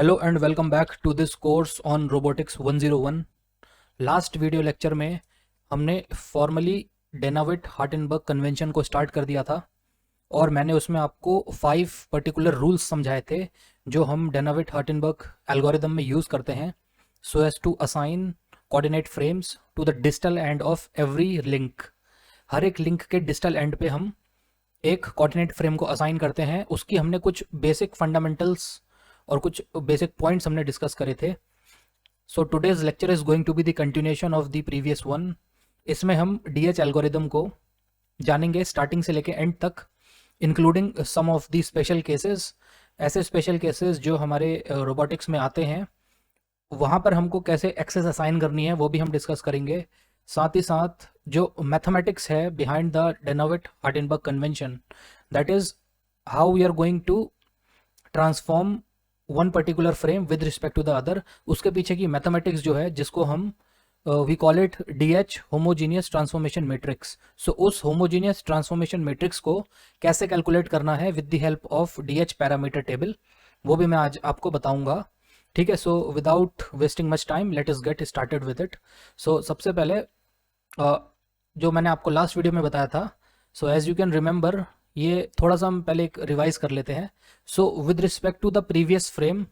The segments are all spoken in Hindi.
Hello and welcome back to this course on robotics 101। Last video lecture में हमने फॉर्मली डेनाविट हार्टेनबर्ग कन्वेंशन को स्टार्ट कर दिया था और मैंने उसमें आपको 5 पर्टिकुलर रूल्स समझाए थे जो हम डेनाविट हार्टेनबर्ग एल्गोरिदम में यूज़ करते हैं so as to assign coordinate frames to the distal end of every link. हर एक लिंक के डिस्टल एंड पे हम एक कोऑर्डिनेट फ्रेम को असाइन करते हैं। उसकी हमने कुछ बेसिक फंडामेंटल्स और कुछ बेसिक पॉइंट्स हमने डिस्कस करे थे। So today's lecture is going to be the continuation of the previous one. इसमें हम डीएच एल्गोरिदम को जानेंगे स्टार्टिंग से लेके एंड तक, including some of the special cases. ऐसे स्पेशल केसेस जो हमारे रोबोटिक्स में आते हैं, वहाँ पर हमको कैसे एक्सेस असाइन करनी है वो भी हम डिस्कस करेंगे। साथ ही साथ जो मैथमेटिक्स है behind the Denavit Hartenberg convention, that is how we are going to transform one particular frame with respect to the other. उसके पीछे की मैथमेटिक्स जो है, जिसको हम we call it DH homogeneous transformation matrix. So उस होमोजीनियस ट्रांसफॉर्मेशन मैट्रिक्स को कैसे कैलकुलेट करना है with the help of DH parameter table, वो भी मैं आज आपको बताऊंगा। ठीक है, so without wasting much time late us get started with it. So सबसे पहले जो मैंने आपको लास्ट वीडियो में बताया था, so as you can remember, ये थोड़ा सा हम पहले एक रिवाइज कर लेते हैं। So with respect to the previous frame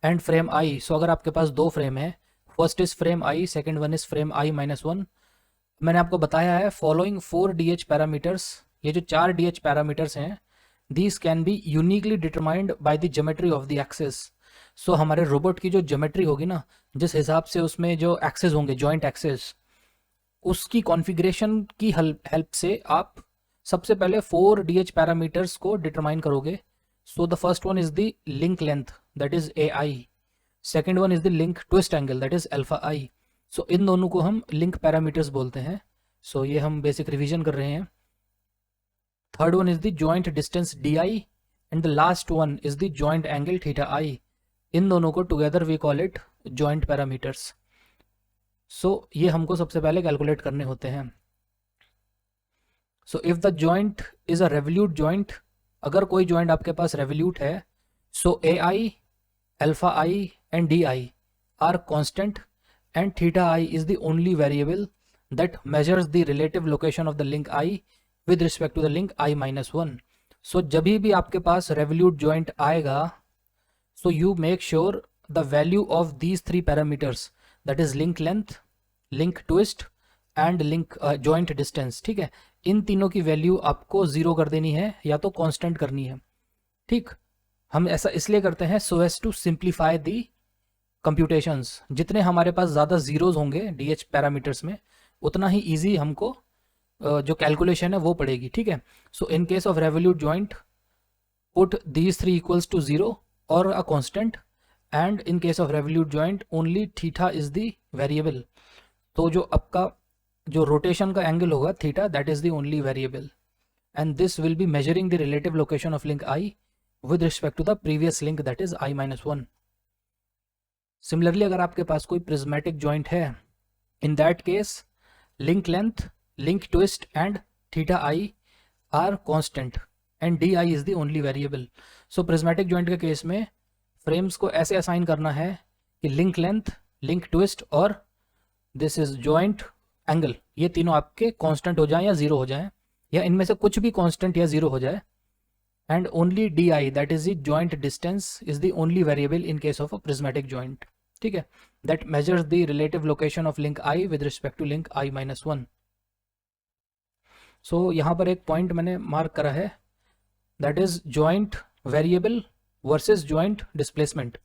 and frame I, so अगर आपके पास दो फ्रेम है, first is frame I, second one is frame I minus one. मैंने आपको बताया है फॉलोइंग 4 डीएच पैरामीटर्स, ये जो 4 डीएच पैरामीटर्स हैं, these can be uniquely determined by the geometry of the axis. So हमारे रोबोट की जो ज्योमेट्री होगी ना, जिस हिसाब से उसमें जो एक्सेस होंगे, जॉइंट एक्सेस, उसकी कॉन्फ़िगरेशन की हेल्प से आप सबसे पहले 4 डीएच पैरामीटर्स को डिटरमाइन करोगे। So the first one is the link length, that is A I. Second one is the link twist angle, that is alpha I. So इन दोनों को हम लिंक पैरामीटर्स बोलते हैं। सो ये हम बेसिक रिवीजन कर रहे हैं। Third one is the joint distance D I and the last one is the joint angle theta I. इन दोनों को together we call it joint parameters. So ये हमको सबसे पहले कैलकुलेट करने होते हैं। So if the joint is a revolute joint, अगर कोई जॉइंट आपके पास रेवल्यूट है, so A I, alpha I and D I are constant and theta I is the only variable that measures the relative location of the link I with respect to the link I minus 1. So जब भी आपके पास revolute joint आएगा, so you make sure the value of these 3 parameters, that is link length, link twist and link joint distance, ठीक है, इन तीनों की वैल्यू आपको 0 कर देनी है या तो कांस्टेंट करनी है। ठीक, हम ऐसा इसलिए करते हैं so as to simplify the computations। जितने हमारे पास ज़्यादा जीरोज होंगे डीएच पैरामीटर्स में, उतना ही इजी हमको जो कैलकुलेशन है वो पड़ेगी। ठीक है, so in case of revolute joint put these 3 equals to 0 और a constant, and in case of revolute joint only theta is the variable. तो जो आपका जो रोटेशन का एंगल होगा theta, that is the only variable, and this will be measuring the relative location of link I with respect to the previous link, that is I minus 1। Similarly अगर आपके पास कोई प्रिज्मेटिक जॉइंट है, in that case link length, link twist and theta I are constant and di is the only variable. So prismatic joint के केस में frames को ऐसे assign करना है कि link length, link twist और this is joint angle, ये तीनों आपके constant हो जाएं या 0 हो जाएं, या इनमें से कुछ भी constant या 0 हो जाए, and only di, that is the joint distance, is the only variable in case of a prismatic joint. ठीक है, that measures the relative location of link I with respect to link I minus 1. So यहाँ पर एक पॉइंट मैंने मार्क करा है, that is joint variable versus joint displacement.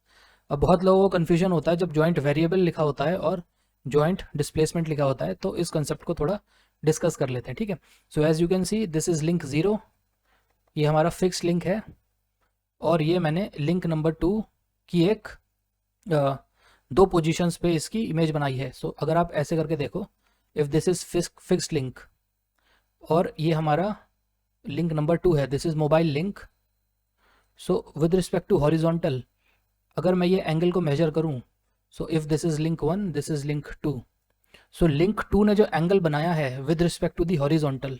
अब बहुत लोगों को कन्फ्यूजन होता है जब joint variable लिखा होता है और joint displacement लिखा होता है, तो इस कंसेप्ट को थोड़ा डिस्कस कर लेते हैं। ठीक है, so as you can see this is link 0, ये हमारा फिक्स लिंक है, और ये मैंने लिंक नंबर 2 की एक दो पोजीशंस पे इसकी इमेज बनाई है। सो अगर आप ऐसे करके देखो, if this is fixed link और ये हमारा लिंक नंबर 2 है, this is mobile link. So with respect to horizontal, अगर मैं ये एंगल को मेजर करूं, so if this is link 1, this is link 2, so link 2 ने जो एंगल बनाया है with respect to the horizontal,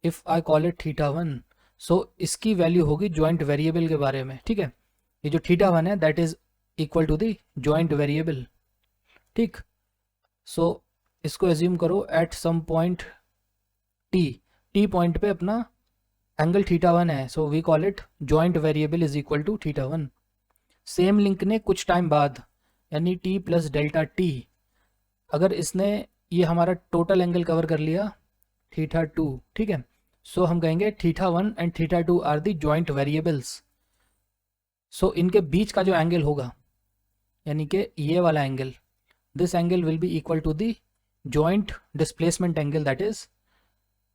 if I call it theta 1, so इसकी वैल्यू होगी जॉइंट वेरिएबल के बारे में। ठीक है, ये जो थीटा 1 है that is equal to the joint variable, ठीक। सो इसको एज्यूम करो at some point T point पे अपना एंगल θ1 है, so we call it joint variable is equal to θ1। Same link ने कुछ टाइम बाद यानी t प्लस डेल्टा टी, अगर इसने ये हमारा टोटल एंगल कवर कर लिया θ2, ठीक है, सो हम कहेंगे θ1 and θ2 are the joint variables. So इनके बीच का जो एंगल होगा यानी कि ये वाला angle, this angle will be equal to the joint displacement angle, that is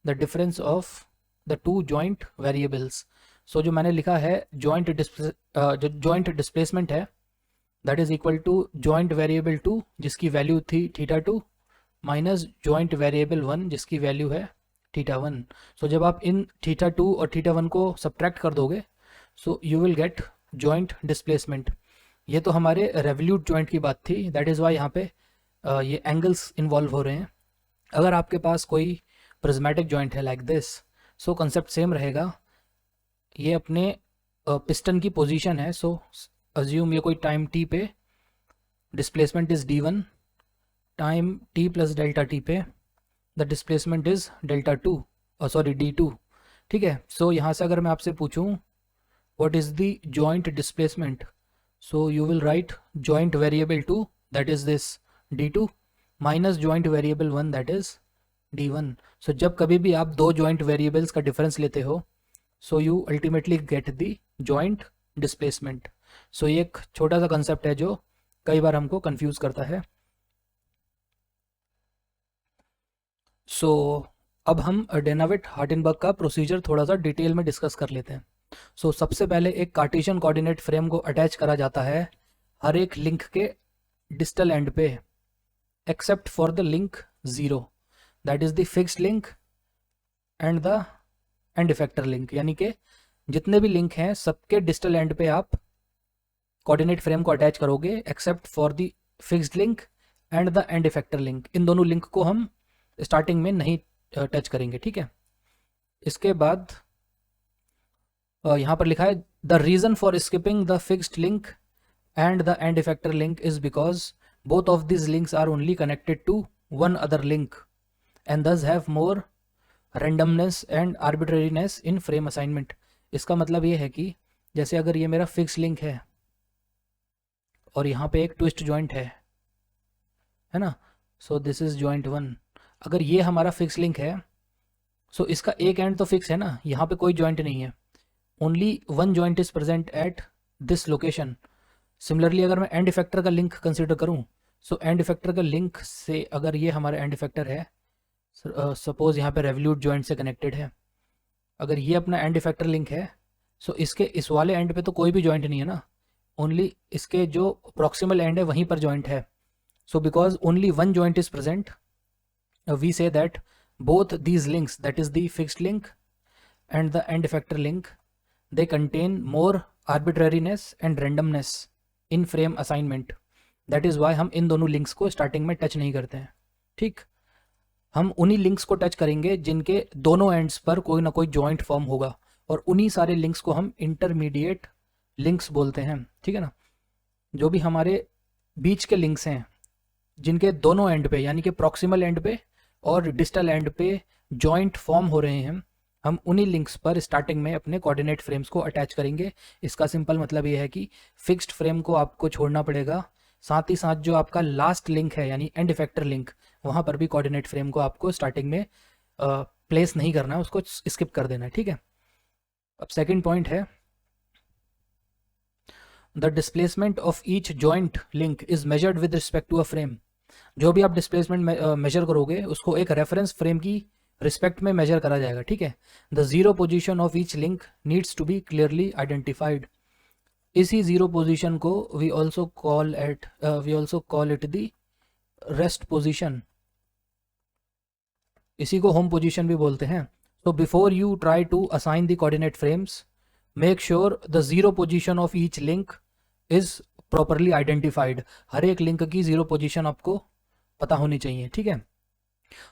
the difference of the two joint variables. So जो मैंने लिखा है जॉइंट डिस्प्लेसमेंट है that is equal to joint variable 2 जिसकी वैल्यू थी θ2 माइनस जॉइंट वेरिएबल 1 जिसकी वैल्यू है θ1। सो जब आप इन θ2 और θ1 को सब्ट्रैक्ट कर दोगे so you will get joint displacement. ये तो हमारे रेवोल्यूट जॉइंट की बात थी, दैट इज़ वाई यहाँ पे ये एंगल्स इन्वॉल्व हो रहे हैं। अगर आपके पास कोई प्रिज्मेटिक जॉइंट है like this, so concept same रहेगा। ये अपने पिस्टन की पोजीशन है, सो अज्यूम ये कोई टाइम t पे displacement is d1, time t plus delta t पे the displacement is delta 2 sorry d2, ठीक है। सो यहाँ से अगर मैं आपसे पूछूँ what is the joint displacement, so you will write joint variable 2 that is this d2 minus joint variable 1 that is d1। सो जब कभी भी आप दो जॉइंट वेरिएबल्स का डिफरेंस लेते हो so you ultimately get the joint displacement. So ये एक छोटा सा कंसेप्ट है जो कई बार हमको कंफ्यूज करता है। सो अब हम डेनाविट हार्टेनबर्ग का प्रोसीजर थोड़ा सा डिटेल में डिस्कस कर लेते हैं। सो सबसे पहले एक कार्टेशियन कोऑर्डिनेट फ्रेम को अटैच करा जाता है हर एक लिंक के डिस्टल एंड पे accept for the link 0 that is the fixed link and the end effector link, यानी कि जितने भी लिंक हैं सबके डिस्टल एंड पे आप कोऑर्डिनेट फ्रेम को अटैच करोगे except for the fixed link and the end effector link. इन दोनों लिंक को हम स्टार्टिंग में नहीं टच करेंगे, ठीक है। इसके बाद यहाँ पर लिखा है the reason for skipping the fixed link and the end effector link is because both of this links are only connected to one other link and thus have more randomness and arbitrariness in frame assignment. इसका मतलब ये है कि जैसे अगर ये मेरा फिक्स लिंक है और यहाँ पे एक ट्विस्ट जॉइंट है ना, सो दिस इज जॉइंट 1। अगर ये हमारा फिक्स लिंक है सो इसका एक एंड तो फिक्स है ना, यहाँ पे कोई जॉइंट नहीं है, only one joint is present at this location. Similarly अगर मैं एंड इफेक्टर का लिंक कंसिडर करूँ सो एंड इफेक्टर का लिंक से अगर ये हमारा एंड इफेक्टर है, सपोज यहाँ पे रेवोल्यूट जॉइंट से कनेक्टेड है, अगर ये अपना एंड इफेक्टर लिंक है सो इसके इस वाले एंड पे तो कोई भी जॉइंट नहीं है ना, ओनली इसके जो प्रॉक्सिमल एंड है वहीं पर जॉइंट है। So because only one joint is present we say that both these links, that is the fixed link and the end effector link, they contain more arbitrariness and randomness in frame assignment. That is why हम इन दोनों लिंक्स को स्टार्टिंग में टच नहीं करते हैं, ठीक। हम उन्हीं लिंक्स को टच करेंगे जिनके दोनों एंड्स पर कोई ना कोई जॉइंट फॉर्म होगा और उन्हीं सारे लिंक्स को हम इंटरमीडिएट लिंक्स बोलते हैं, ठीक है ना। जो भी हमारे बीच के लिंक्स हैं जिनके दोनों एंड पे यानी कि प्रॉक्सिमल एंड पे और डिस्टल एंड पे जॉइंट फॉर्म हो रहे हैं, हम उन्हीं लिंक्स पर स्टार्टिंग में अपने कोऑर्डिनेट फ्रेम्स को अटैच करेंगे। इसका सिंपल मतलब ये है कि फिक्स्ड फ्रेम को आपको छोड़ना पड़ेगा, साथ ही साथ जो आपका लास्ट लिंक है यानी एंड इफेक्टर लिंक, वहाँ पर भी कोऑर्डिनेट फ्रेम को आपको स्टार्टिंग में प्लेस नहीं करना है, उसको स्किप कर देना है, ठीक है। अब सेकेंड पॉइंट है the displacement of each joint link is measured with respect to a frame. जो भी आप डिस्प्लेसमेंट मेजर करोगे उसको एक रेफरेंस फ्रेम की रिस्पेक्ट में मेजर करा जाएगा, ठीक है। The zero position of each link needs to be clearly identified. इसी जीरो पोजीशन को we also call it the rest position, इसी को होम पोजीशन भी बोलते हैं। So before you try to assign the coordinate frames make sure the zero position of each link is properly identified. हर एक लिंक की जीरो पोजीशन आपको पता होनी चाहिए, ठीक है।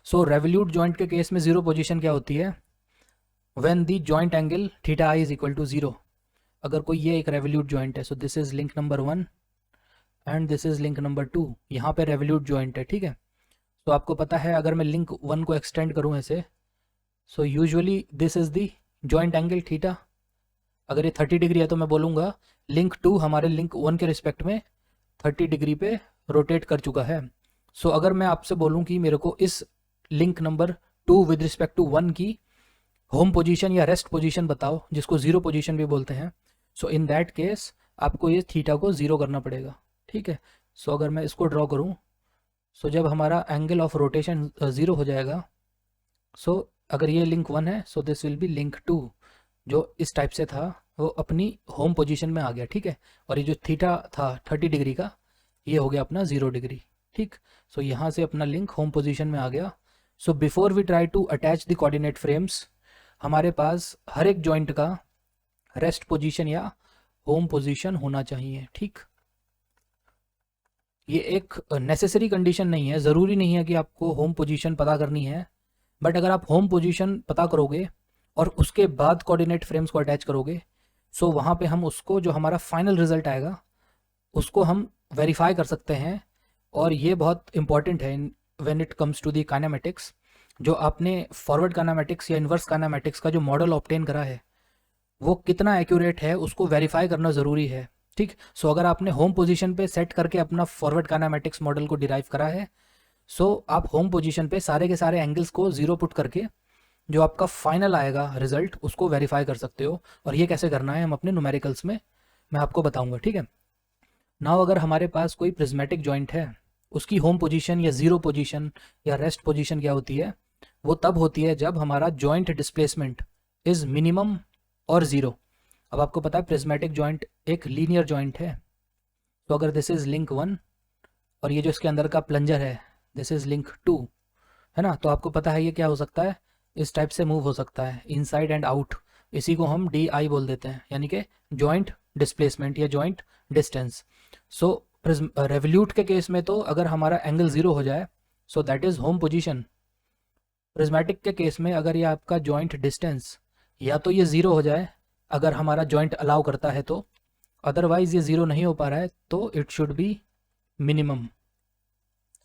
सो रेवोल्यूट जॉइंट के केस में जीरो पोजीशन क्या होती है, when the joint angle theta I is equal to 0। अगर कोई ये एक रेवोल्यूट जॉइंट है, so this is link number 1 and this is link number 2, यहाँ पे रेवोल्यूट जॉइंट है, ठीक है। तो आपको पता है अगर मैं लिंक 1 को एक्सटेंड करूँ ऐसे, so usually this is the joint angle theta. अगर ये 30 डिग्री है तो मैं बोलूँगा लिंक 2 हमारे लिंक 1 के रिस्पेक्ट में 30 डिग्री पे रोटेट कर चुका है। सो अगर मैं आपसे बोलूँ कि मेरे को इस link number 2 with respect to 1 की होम पोजीशन या रेस्ट पोजीशन बताओ, जिसको जीरो पोजीशन भी बोलते हैं, सो इन दैट केस आपको ये थीटा को ज़ीरो करना पड़ेगा, ठीक है। सो अगर मैं इसको ड्रॉ करूँ, सो जब हमारा एंगल ऑफ रोटेशन ज़ीरो हो जाएगा, सो अगर ये लिंक 1 है, so this will B link 2, जो इस टाइप से था वो अपनी होम पोजीशन में आ गया, ठीक है। और ये जो थीटा था 30 डिग्री का, ये हो गया अपना 0 डिग्री, ठीक। सो यहाँ से अपना लिंक होम पोजीशन में आ गया। So before we try to attach the coordinate frames, हमारे पास हर एक जॉइंट का रेस्ट पोजीशन या होम पोजीशन होना चाहिए, ठीक। ये एक नेसेसरी कंडीशन नहीं है, ज़रूरी नहीं है कि आपको होम पोजीशन पता करनी है, बट अगर आप होम पोजीशन पता करोगे और उसके बाद कोऑर्डिनेट फ्रेम्स को अटैच करोगे, सो वहाँ पे हम उसको जो हमारा फाइनल रिजल्ट आएगा उसको हम वेरीफाई कर सकते हैं। और ये बहुत इंपॉर्टेंट है when it comes to the kinematics. जो आपने फॉरवर्ड काइनेमेटिक्स या इन्वर्स काइनेमेटिक्स का जो मॉडल ऑब्टेन करा है वो कितना एक्यूरेट है उसको वेरीफाई करना ज़रूरी है, ठीक। सो अगर आपने होम पोजीशन पे सेट करके अपना फॉरवर्ड काइनेमेटिक्स मॉडल को डिराइव करा है, सो आप होम पोजीशन पे सारे के सारे एंगल्स को ज़ीरो पुट करके जो आपका फाइनल आएगा रिजल्ट उसको वेरीफाई कर सकते हो। और ये कैसे करना है हम अपने न्यूमेरिकल्स में मैं आपको बताऊंगा, ठीक है। नाउ अगर हमारे पास कोई प्रिज्मेटिक जॉइंट है, उसकी होम पोजीशन या ज़ीरो पोजीशन या रेस्ट पोजीशन क्या होती है, वो तब होती है जब हमारा जॉइंट डिस्प्लेसमेंट इज़ मिनिमम और ज़ीरो। अब आपको पता है प्रिज्मेटिक जॉइंट एक लीनियर जॉइंट है, तो अगर दिस इज़ लिंक 1 और ये जो इसके अंदर का प्लंजर है दिस इज़ लिंक 2, है ना, तो आपको पता है ये क्या हो सकता है, इस टाइप से मूव हो सकता है इनसाइड एंड आउट। इसी को हम DI बोल देते हैं, यानी कि जॉइंट डिस्प्लेसमेंट या जॉइंट डिस्टेंस। सो रेवोल्यूट के केस में तो अगर हमारा एंगल ज़ीरो हो जाए सो that is home position. Prismatic के केस में अगर ये आपका जॉइंट डिस्टेंस या तो ये ज़ीरो हो जाए अगर हमारा जॉइंट अलाउ करता है तो, अदरवाइज ये ज़ीरो नहीं हो पा रहा है तो इट शुड बी मिनिमम,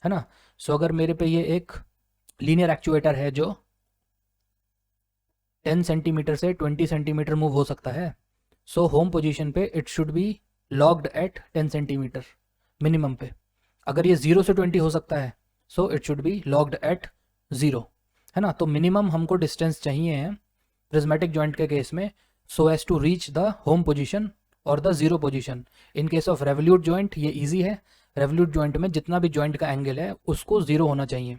है ना। सो अगर मेरे पे ये एक लीनियर एक्चुएटर है जो 10 सेंटीमीटर से 20 सेंटीमीटर मूव हो सकता है, सो होम पोजीशन पे it should be locked at 10 centimetre minimum पे। अगर ये 0 से 20 हो सकता है so it should be locked at 0, है ना। तो मिनिमम हमको डिस्टेंस चाहिए है प्रिज्मेटिक जॉइंट के केस में, so as to reach the home position और the zero position. In case of revolute joint ये ईजी है, रेवोल्यूट जॉइंट में जितना भी जॉइंट का एंगल है उसको ज़ीरो होना चाहिए,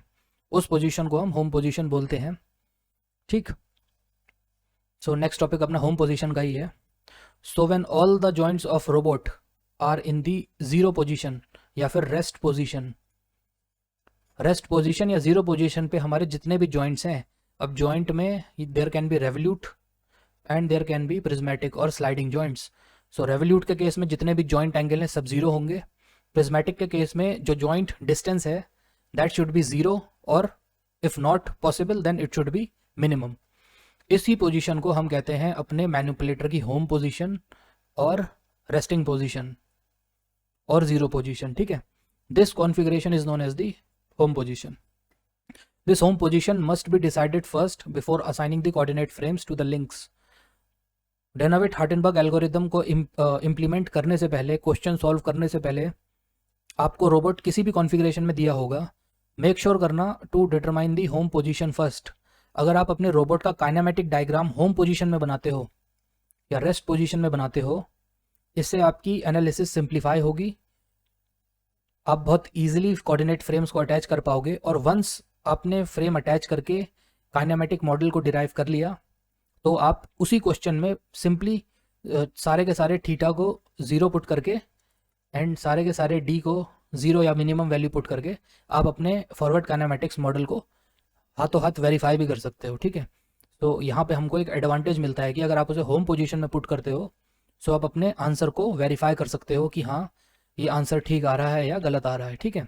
उस पोजीशन को हम होम पोजीशन बोलते हैं, ठीक। सो नेक्स्ट टॉपिक अपना होम पोजीशन का ही है। So when all the joints of robot are in the zero position या फिर रेस्ट पोजीशन, रेस्ट पोजीशन या ज़ीरो पोजीशन पे हमारे जितने भी जॉइंट्स हैं, अब जॉइंट में there can be revolute and there can be prismatic और स्लाइडिंग जॉइंट्स। सो रेवोल्यूट के केस में जितने भी जॉइंट एंगल हैं सब ज़ीरो होंगे। प्रिज्मेटिक के केस में जो जॉइंट डिस्टेंस है दैट शुड बी ज़ीरो, और if not possible then it should be minimum. इसी पोजीशन को हम कहते हैं अपने मैनिपुलेटर की होम पोजीशन और रेस्टिंग पोजीशन और ज़ीरो पोजीशन, ठीक है। This configuration is known as the home position. This home position must be decided first before assigning the coordinate frames to the links. Denavit Hartenberg algorithm को इम्प्लीमेंट करने से पहले, क्वेश्चन सॉल्व करने से पहले आपको रोबोट किसी भी कॉन्फ़िगरेशन में दिया होगा, मेक श्योर करना to determine the home position first. अगर आप अपने रोबोट का काइनेमेटिक डायग्राम होम पोजीशन में बनाते हो या रेस्ट पोजीशन में बनाते हो, इससे आपकी एनालिसिस सिंप्लीफाई होगी, आप बहुत ईजिली कोऑर्डिनेट फ्रेम्स को अटैच कर पाओगे। और वंस आपने फ्रेम अटैच करके काइनेमेटिक मॉडल को डिराइव कर लिया तो आप उसी क्वेश्चन में सिंपली सारे के सारे थीटा को ज़ीरो पुट करके एंड सारे के सारे डी को ज़ीरो या मिनिमम वैल्यू पुट करके आप अपने फॉरवर्ड काइनेमेटिक्स मॉडल को हाथों हाथ वेरीफाई भी कर सकते हो, ठीक है। तो यहाँ पे हमको एक एडवांटेज मिलता है कि अगर आप उसे होम पोजीशन में पुट करते हो सो आप अपने आंसर को वेरीफाई कर सकते हो कि हाँ ये आंसर ठीक आ रहा है या गलत आ रहा है, ठीक है।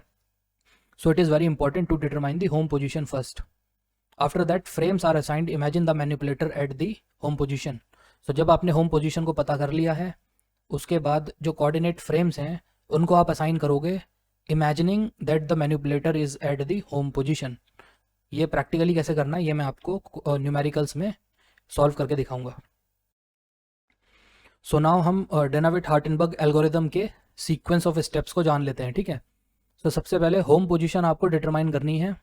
So it is very important to determine the home position first. After that frames are assigned, imagine the manipulator at the home position. So जब आपने होम पोजीशन को पता कर लिया है उसके बाद जो कोऑर्डिनेट फ्रेम्स हैं उनको आप असाइन करोगे imagining that the manipulator is eight the home position. ये प्रैक्टिकली कैसे करना है ये मैं आपको न्यूमेरिकल्स में सॉल्व करके दिखाऊंगा। सो नाउ हम डेनाविट-हार्टेनबर्ग एल्गोरिदम के सीक्वेंस ऑफ स्टेप्स को जान लेते हैं, ठीक है। तो सबसे पहले होम पोजीशन आपको डिटरमाइन करनी है।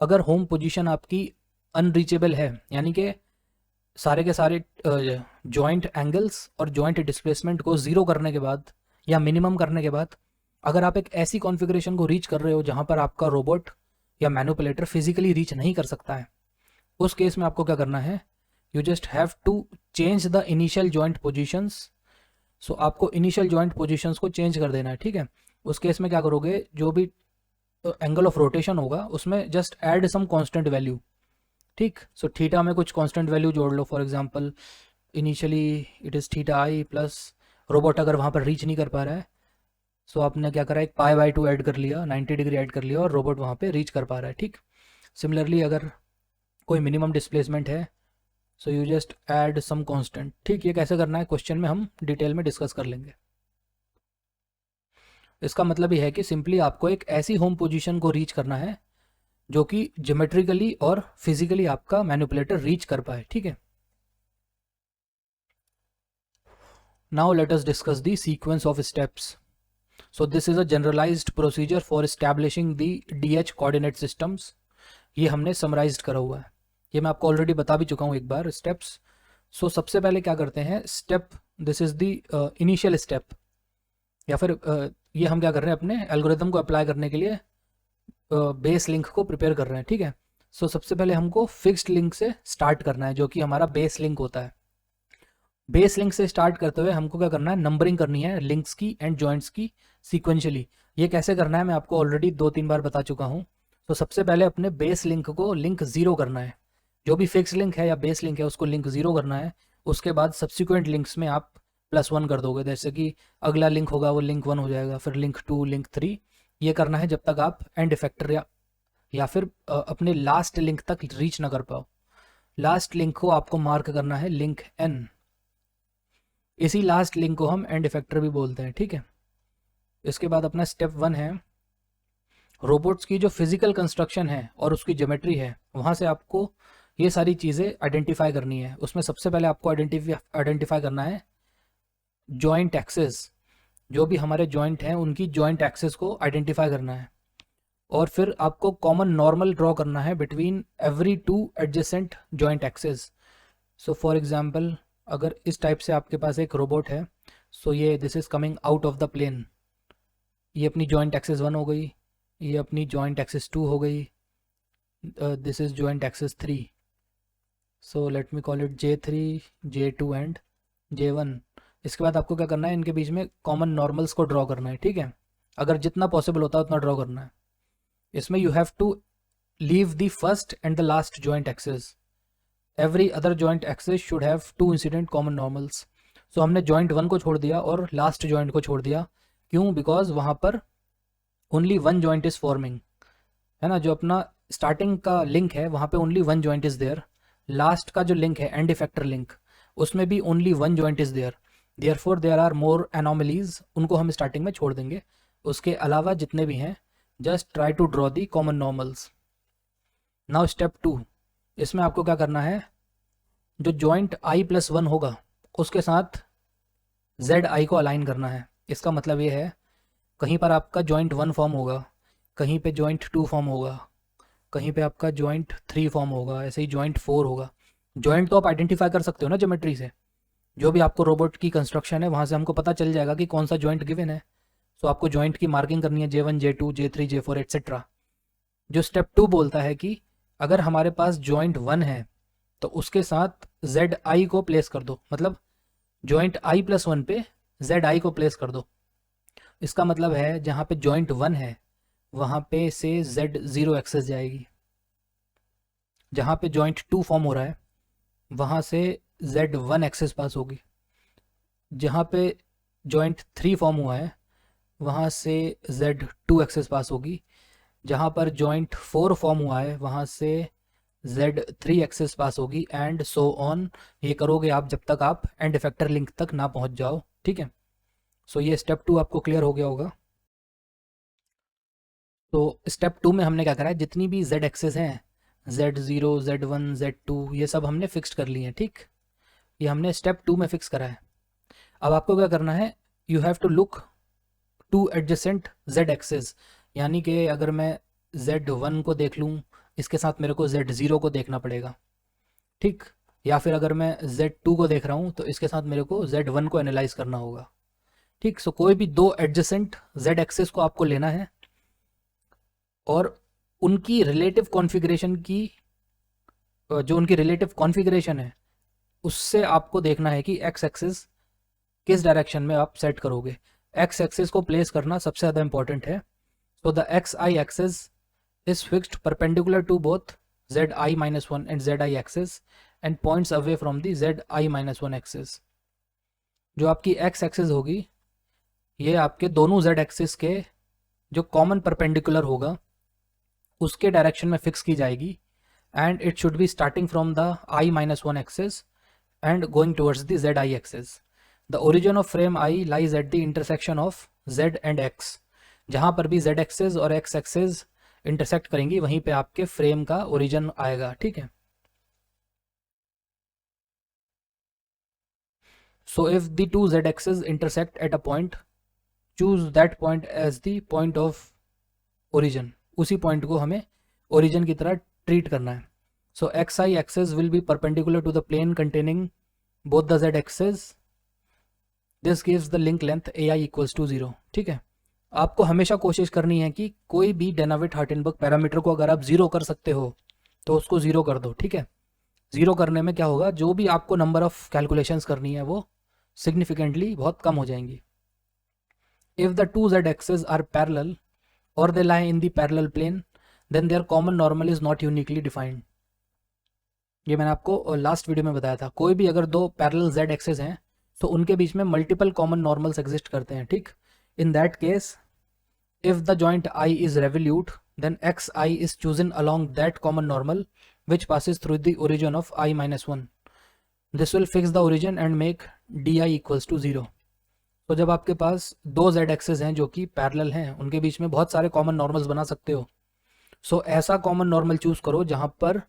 अगर होम पोजीशन आपकी अनरीचेबल है, यानी कि सारे के सारे जॉइंट एंगल्स और जॉइंट डिस्प्लेसमेंट को ज़ीरो करने के बाद या मिनिमम करने के बाद अगर आप एक ऐसी कॉन्फ़िगरेशन को रीच कर रहे हो जहाँ पर आपका रोबोट या मैनिपुलेटर फिजिकली रीच नहीं कर सकता है, उस केस में आपको क्या करना है, you just have to change the initial joint positions. So आपको इनिशियल जॉइंट पोजीशंस को चेंज कर देना है, ठीक है। उस केस में क्या करोगे, जो भी एंगल ऑफ रोटेशन होगा उसमें just add some constant value, ठीक। सो थीटा में कुछ कांस्टेंट वैल्यू जोड़ लो। For example initially it is theta i plus, robot अगर वहाँ पर रीच नहीं कर पा रहा है, सो आपने क्या करा, एक पाई/2 ऐड कर लिया, 90 डिग्री ऐड कर लिया और रोबोट वहाँ पे रीच कर पा रहा है, ठीक। सिमिलरली अगर कोई मिनिमम डिस्प्लेसमेंट है, so you just add some constant, ठीक। ये कैसे करना है क्वेश्चन में हम डिटेल में डिस्कस कर लेंगे। इसका मतलब ये है कि सिंपली आपको एक ऐसी होम पोजीशन को रीच करना है जो कि ज्योमेट्रिकली और फिजिकली आपका मैनिपुलेटर रीच कर पाए, ठीक है। Now let us discuss the sequence of steps. So this is a generalised procedure for establishing the DH coordinate systems. ये हमने समराइज्ड करा हुआ है, ये मैं आपको ऑलरेडी बता भी चुका हूँ एक बार स्टेप्स। सो सबसे पहले क्या करते हैं, step, this is the initial step, या फिर ये हम क्या कर रहे हैं, अपने एल्गोरिथम को अप्लाई करने के लिए बेस लिंक को प्रिपेयर कर रहे हैं, ठीक है। सो सबसे पहले हमको फिक्स्ड लिंक से स्टार्ट करना है, जो कि हमारा बेस लिंक होता है। बेस लिंक से स्टार्ट करते हुए हमको क्या करना है, नंबरिंग करनी है लिंक्स की एंड जॉइंट्स की सीक्वेंशियली। ये कैसे करना है मैं आपको ऑलरेडी 2-3 बार बता चुका हूँ। तो सबसे पहले अपने बेस लिंक को लिंक 0 करना है, जो भी फिक्स लिंक है या बेस लिंक है उसको लिंक 0 करना है। उसके बाद सब्सिक्वेंट लिंक्स में आप +1 कर दोगे, जैसे कि अगला लिंक होगा वो लिंक 1 हो जाएगा, फिर लिंक 2, लिंक 3। ये करना है जब तक आप एंड इफेक्टर या फिर अपने लास्ट लिंक तक रीच ना कर पाओ। लास्ट लिंक को आपको मार्क करना है लिंक N। इसी लास्ट लिंक को हम एंड इफेक्टर भी बोलते हैं, ठीक है। इसके बाद अपना स्टेप 1 है, रोबोट्स की जो फिजिकल कंस्ट्रक्शन है और उसकी ज्योमेट्री है, वहाँ से आपको ये सारी चीज़ें आइडेंटिफाई करनी है। उसमें सबसे पहले आपको आइडेंटिफाई करना है जॉइंट एक्सेस, जो भी हमारे जॉइंट हैं उनकी जॉइंट एक्सेस को आइडेंटिफाई करना है। और फिर आपको कॉमन नॉर्मल ड्रॉ करना है between every 2 adjacent joint axes. So for example अगर इस टाइप से आपके पास एक रोबोट है, सो ये this is coming out of the plane, ये अपनी जॉइंट एक्सेस 1 हो गई, ये अपनी जॉइंट एक्सेस 2 हो गई, this is joint axes 3। So let me call it J3, J2 and J1। इसके बाद आपको क्या करना है, इनके बीच में कॉमन नॉर्मल्स को ड्रॉ करना है, ठीक है। अगर जितना पॉसिबल होता है उतना ड्रॉ करना है। इसमें you have to leave the first and the last joint axes. Every other joint axes should have 2 incident common normals. So हमने जॉइंट 1 को छोड़ दिया और लास्ट जॉइंट को छोड़ दिया, क्यों, बिकॉज वहाँ पर ओनली 1 जॉइंट इज फॉर्मिंग, है ना। जो अपना स्टार्टिंग का लिंक है वहाँ पे only 1 joint is there. Last का जो लिंक है एंड इफेक्टर लिंक, उसमें भी only 1 joint is there. Therefore there are more anomalies, उनको हम स्टार्टिंग में छोड़ देंगे। उसके अलावा जितने भी हैं just try to draw the common normals. Now step 2, इसमें आपको क्या करना है, जो जॉइंट I+1 होगा उसके साथ ZI को अलाइन करना है। इसका मतलब ये है, कहीं पर आपका जॉइंट 1 फॉर्म होगा, कहीं पे जॉइंट 2 फॉर्म होगा, कहीं पे आपका जॉइंट 3 फॉर्म होगा, ऐसे ही जॉइंट 4 होगा। जॉइंट तो आप आइडेंटिफाई कर सकते हो ना ज्योमेट्री से, जो भी आपको रोबोट की कंस्ट्रक्शन है वहाँ से हमको पता चल जाएगा कि कौन सा जॉइंट गिवन है। सो आपको जॉइंट की मार्किंग करनी है J1, J2, J3, J4 etcetera. जो स्टेप 2 बोलता है कि अगर हमारे पास जॉइंट 1 है तो उसके साथ ZI को प्लेस कर दो, मतलब जॉइंट I+1 पे ZI को प्लेस कर दो। इसका मतलब है जहाँ पे जॉइंट 1 है वहाँ पे से Z0 एक्सेस जाएगी, जहाँ पे जॉइंट 2 फॉर्म हो रहा है वहाँ से Z1 एक्सेस पास होगी, जहाँ पे जॉइंट 3 फॉर्म हुआ है वहाँ से Z2 एक्सेस पास होगी, जहाँ पर जॉइंट 4 फॉर्म हुआ है वहाँ से Z3 एक्सेस पास होगी, एंड सो ऑन। ये करोगे आप जब तक आप एंड इफेक्टर लिंक तक ना पहुँच जाओ, ठीक है। सो ये स्टेप 2 आपको क्लियर हो गया होगा। तो स्टेप 2 में हमने क्या करा है, जितनी भी z एक्सेस हैं Z0, Z1, Z2 ये सब हमने फिक्स कर लिए हैं। ठीक, ये हमने स्टेप 2 में फिक्स करा है। अब आपको क्या करना है, you have to look to adjacent z axes, यानी कि अगर मैं Z1 को देख लूँ इसके साथ मेरे को Z0 को देखना पड़ेगा। ठीक, या फिर अगर मैं Z2 को देख रहा हूँ तो इसके साथ मेरे को Z1 को एनालाइज करना होगा। ठीक, सो कोई भी दो एडजेसेंट z एक्सेस को आपको लेना है और उनकी रिलेटिव कॉन्फ़िगरेशन की जो उनकी रिलेटिव कॉन्फ़िगरेशन है उससे आपको देखना है कि x एक्सिस किस डायरेक्शन में आप सेट करोगे। x एक्सिस को प्लेस करना सबसे ज़्यादा इंपॉर्टेंट है। So the xi axis is fixed perpendicular to both zi-1 and zi axis and points away from the zi-1 axis. जो आपकी x एक्सिस होगी ये आपके दोनों z एक्सिस के जो कॉमन परपेंडिकुलर होगा उसके डायरेक्शन में फिक्स की जाएगी and it should be starting from the i-1 axis and going towards the zi axis. The origin of frame i lies at the intersection of z and x। जहाँ पर भी z एक्सिस और x एक्सिस इंटरसेक्ट करेंगी वहीं पे आपके फ्रेम का ओरिजिन आएगा। ठीक है, so if the two z axis intersect at a point, choose that point as the point of origin. उसी पॉइंट को हमें ओरिजिन की तरह ट्रीट करना है। So xi axis will be perpendicular to the plane containing both the z axis. This gives the link length ai equals to 0। ठीक है, आपको हमेशा कोशिश करनी है कि कोई भी डेनाविट-हार्टेनबर्ग पैरामीटर को अगर आप 0 कर सकते हो तो उसको 0 कर दो। ठीक है, 0 करने में क्या होगा, जो भी आपको नंबर ऑफ कैलकुलेशंस करनी है वो सिग्निफिकेंटली बहुत कम हो जाएंगी। If the two z axis are parallel or they lie in the parallel plane, then their common normal is not uniquely defined। ये मैंने आपको लास्ट वीडियो में बताया था, कोई भी अगर दो पैरेलल z एक्सेस हैं तो उनके बीच में मल्टीपल कॉमन नॉर्मल्स एग्जिस्ट करते हैं। ठीक, in that case if the joint i is revolute then xi is chosen along that common normal which passes through the origin of i-1। this will fix the origin and make di equals to 0। तो जब आपके पास दो z एक्सेस हैं जो कि पैरेलल हैं उनके बीच में बहुत सारे कॉमन नॉर्मल्स बना सकते हो। सो ऐसा कॉमन नॉर्मल चूज करो जहां पर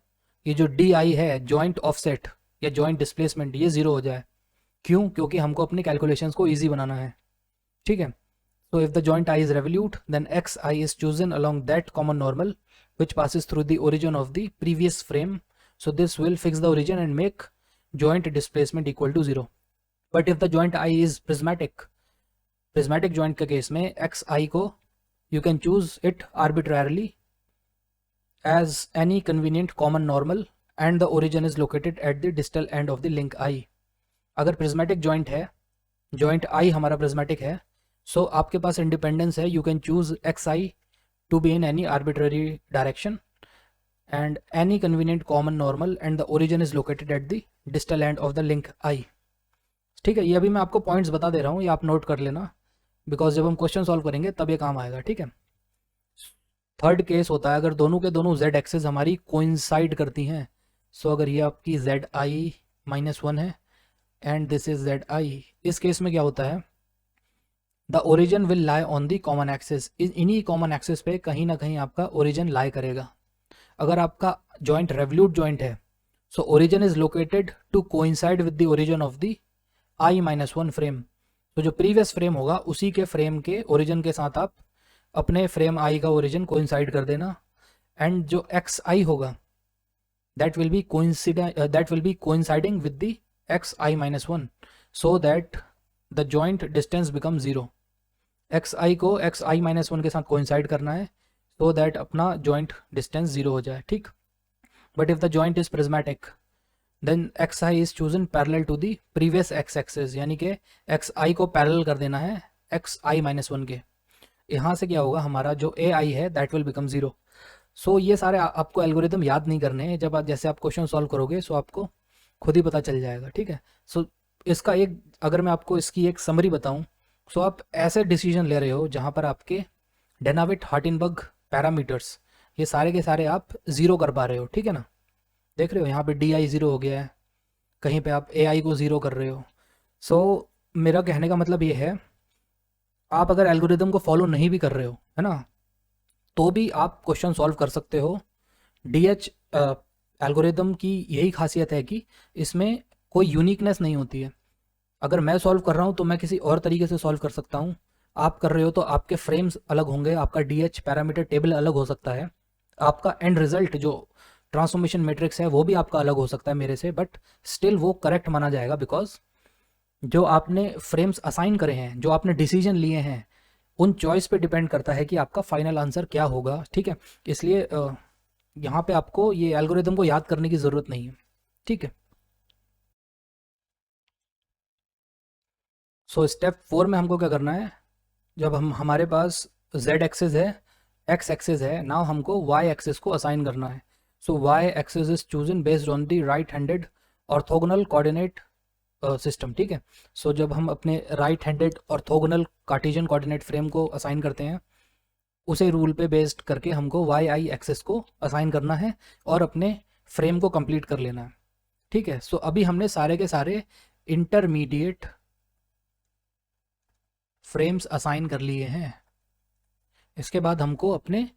ये जो डी आई है, जॉइंट ऑफसेट या जॉइंट डिस्प्लेसमेंट, ये 0 हो जाए। क्यों? क्योंकि हमको अपनी कैलकुलेशंस को ईजी बनाना है। ठीक है, so if the joint i is revolute then x i is chosen along that common normal which passes through the origin of the previous frame. So this will fix the origin and make joint displacement equal to 0। But if the joint i is prismatic joint के केस में एक्स आई को you can choose it arbitrarily as any convenient common normal and the origin is located at the distal end of the link i. अगर प्रिज्मेटिक जॉइंट है, जॉइंट आई हमारा प्रिज्मेटिक है, सो आपके पास इंडिपेंडेंस है, you can choose x i to be in any arbitrary direction and any convenient common normal and the origin is located at the distal end of the link i. ठीक है, ये अभी मैं आपको पॉइंट्स बता दे रहा हूँ, ये आप नोट कर लेना, बिकॉज जब हम क्वेश्चन सॉल्व करेंगे तब ये काम आएगा। ठीक है, थर्ड केस होता है अगर दोनों के दोनों z एक्सेस हमारी कोइंसाइड करती हैं। सो अगर ये आपकी zi-1 है एंड दिस इज zi, इस केस में क्या होता है, the origin will lie on the common axes. इन्हीं कॉमन एक्सेस पे कहीं ना कहीं आपका ओरिजिन लाई करेगा। अगर आपका जॉइंट रेवल्यूट जॉइंट है, so origin is located to coincide with the origin of the i-1 frame. तो जो प्रीवियस फ्रेम होगा उसी के फ्रेम के ओरिजिन के साथ आप अपने फ्रेम आई का ओरिजिन कोइंसाइड कर देना एंड जो एक्स आई होगा that will be coinciding with the xi-1 so that the joint distance become 0। X i को xi-1 के साथ कोइंसाइड करना है सो दैट अपना जॉइंट डिस्टेंस 0 हो जाए। ठीक, but if the joint is prismatic then x i is chosen parallel to the previous x axes, यानी कि एक्स आई को पैरेलल कर देना है xi-1 के। यहाँ से क्या होगा, हमारा जो ए आई है दैट विल बिकम 0। सो ये सारे आपको एल्गोरिदम याद नहीं करने हैं, जब आप जैसे आप क्वेश्चन सॉल्व करोगे सो आपको खुद ही पता चल जाएगा। ठीक है, सो इसका एक अगर मैं आपको इसकी एक समरी बताऊँ, सो आप ऐसे डिसीजन ले रहे हो जहाँ पर आपके डेनाविट-हार्टेनबर्ग पैरामीटर्स ये सारे के सारे आप 0 कर पा रहे हो। ठीक है ना, देख रहे हो यहाँ पे डी आई 0 हो गया है, कहीं पे आप ए आई को 0 कर रहे हो। सो मेरा कहने का मतलब ये है, आप अगर एल्गोरिदम को फॉलो नहीं भी कर रहे हो, है ना, तो भी आप क्वेश्चन सॉल्व कर सकते हो। DH एल्गोरिदम की यही खासियत है कि इसमें कोई यूनिकनेस नहीं होती है। अगर मैं सॉल्व कर रहा हूँ तो मैं किसी और तरीके से सॉल्व कर सकता हूँ, आप कर रहे हो तो आपके फ्रेम्स अलग होंगे, आपका DH पैरामीटर टेबल अलग हो सकता है, आपका एंड रिजल्ट जो ट्रांसफॉर्मेशन मैट्रिक्स है वो भी आपका अलग हो सकता है मेरे से, बट स्टिल वो करेक्ट माना जाएगा बिकॉज जो आपने फ्रेम्स असाइन करे हैं, जो आपने डिसीजन लिए हैं, उन चॉइस पे डिपेंड करता है कि आपका फाइनल आंसर क्या होगा। ठीक है, इसलिए यहाँ पे आपको ये एल्गोरिदम को याद करने की ज़रूरत नहीं है। ठीक है, सो स्टेप 4 में हमको क्या करना है, जब हमारे पास z एक्सिस है, x एक्सिस है, नाउ हमको y एक्सिस को असाइन करना है। सो y axis is chosen based on the right handed orthogonal coordinate system. ठीक है, सो जब हम अपने right handed orthogonal Cartesian coordinate frame को असाइन करते हैं, उसे रूल पे बेस्ड करके हमको वाई आई एक्सेस को असाइन करना है और अपने फ्रेम को कंप्लीट कर लेना है। ठीक है, सो अभी हमने सारे के सारे इंटरमीडिएट फ्रेम्स असाइन कर लिए हैं। इसके बाद हमको अपने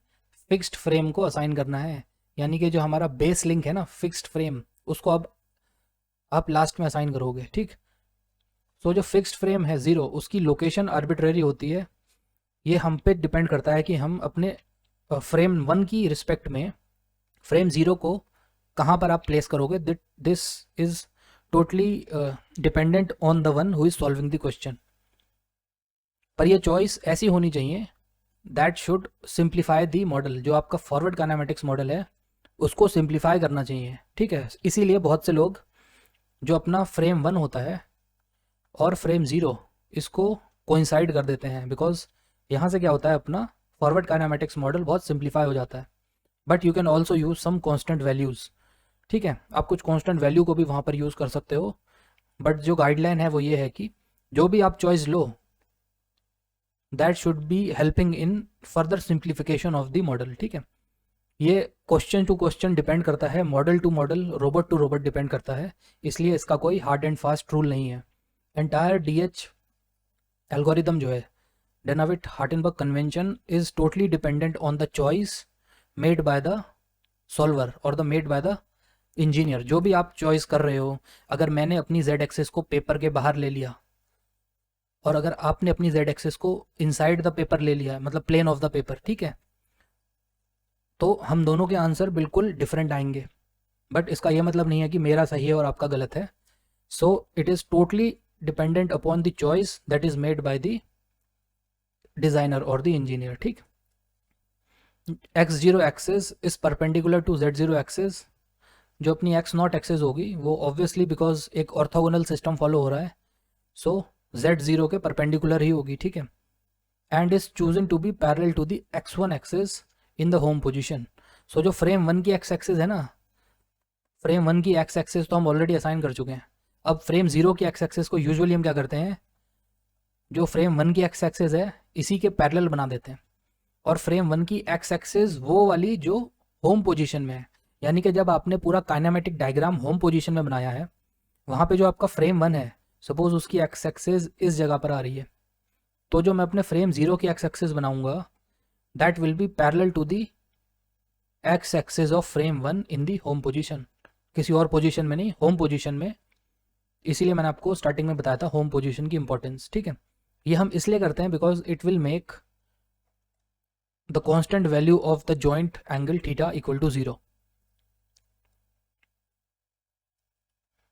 फिक्स्ड फ्रेम को असाइन करना है, यानी कि जो हमारा बेस लिंक है ना, फिक्स्ड फ्रेम, उसको अब आप लास्ट में असाइन करोगे। ठीक, सो जो फिक्स्ड फ्रेम है 0, उसकी लोकेशन आर्बिट्रेरी होती है। ये हम पे डिपेंड करता है कि हम अपने फ्रेम 1 की रिस्पेक्ट में फ्रेम 0 को कहाँ पर आप प्लेस करोगे। This is totally dependent on the one who is solving the question. पर ये चॉइस ऐसी होनी चाहिए that should simplify the model. जो आपका फॉरवर्ड काइनेमेटिक्स मॉडल है उसको सिंप्लीफाई करना चाहिए। ठीक है, इसीलिए बहुत से लोग जो अपना फ्रेम 1 होता है और फ्रेम 0 इसको कोइंसाइड कर देते हैं, बिकॉज यहाँ से क्या होता है, अपना फॉरवर्ड काइनेमेटिक्स मॉडल बहुत सिंप्लीफाई हो जाता है। But you can also use some constant values. ठीक है, आप कुछ कॉन्स्टेंट वैल्यू को भी वहाँ पर यूज़ कर सकते हो, बट जो गाइडलाइन है वो ये है कि जो भी आप चॉइस लो that should be helping in further simplification of the model. ठीक है, ये क्वेश्चन टू क्वेश्चन डिपेंड करता है, model to model, robot to robot depend करता है, इसलिए इसका कोई हार्ड एंड फास्ट रूल नहीं है। एंटायर DH एल्गोरिदम जो है, Dennavit-Hartenberg convention is totally dependent on the choice made by the solver or the made by the engineer. जो भी आप चॉइस कर रहे हो, अगर मैंने अपनी z एक्सेस को पेपर के बाहर ले लिया और अगर आपने अपनी z एक्सेस को इनसाइड द पेपर ले लिया, मतलब प्लेन ऑफ द पेपर, ठीक है, तो हम दोनों के आंसर बिल्कुल डिफरेंट आएंगे। बट इसका यह मतलब नहीं है कि मेरा सही है और आपका गलत है। So it is totally dependent upon the choice that is made by the designer और द इंजीनियर। ठीक, x0 axes is perpendicular to z0 axes. जो अपनी x0 एक्सेस होगी वो ऑब्वियसली बिकॉज एक ऑर्थोगोनल सिस्टम फॉलो हो रहा है, सो z0 के परपेंडिकुलर ही होगी। ठीक है, and is chosen to be parallel to the x1 axes in the home position. So जो फ्रेम 1 की x एक्सेस है ना, फ्रेम 1 की x एक्सेस तो हम ऑलरेडी असाइन कर चुके हैं। अब फ्रेम 0 की x एक्सेस को यूजुअली हम क्या करते हैं, जो फ्रेम 1 की x एक्सेस है इसी के पैरेलल बना देते हैं, और फ्रेम 1 की x एक्सेस वो वाली जो होम पोजीशन में है, यानी कि जब आपने पूरा काइनेमेटिक डायग्राम होम पोजीशन में बनाया है, वहाँ पे जो आपका फ्रेम 1 है, सपोज उसकी x एक्सेस इस जगह पर आ रही है, तो जो मैं अपने फ्रेम 0 की x एक्सेस बनाऊंगा that will be parallel to the x axes of frame 1 in the home position. किसी और पोजीशन में नहीं, होम पोजीशन में। इसीलिए मैंने आपको स्टार्टिंग में बताया था होम पोजीशन की इंपॉर्टेंस। ठीक है, ये हम इसलिए करते हैं because it will make the constant value of the joint angle theta equal to 0।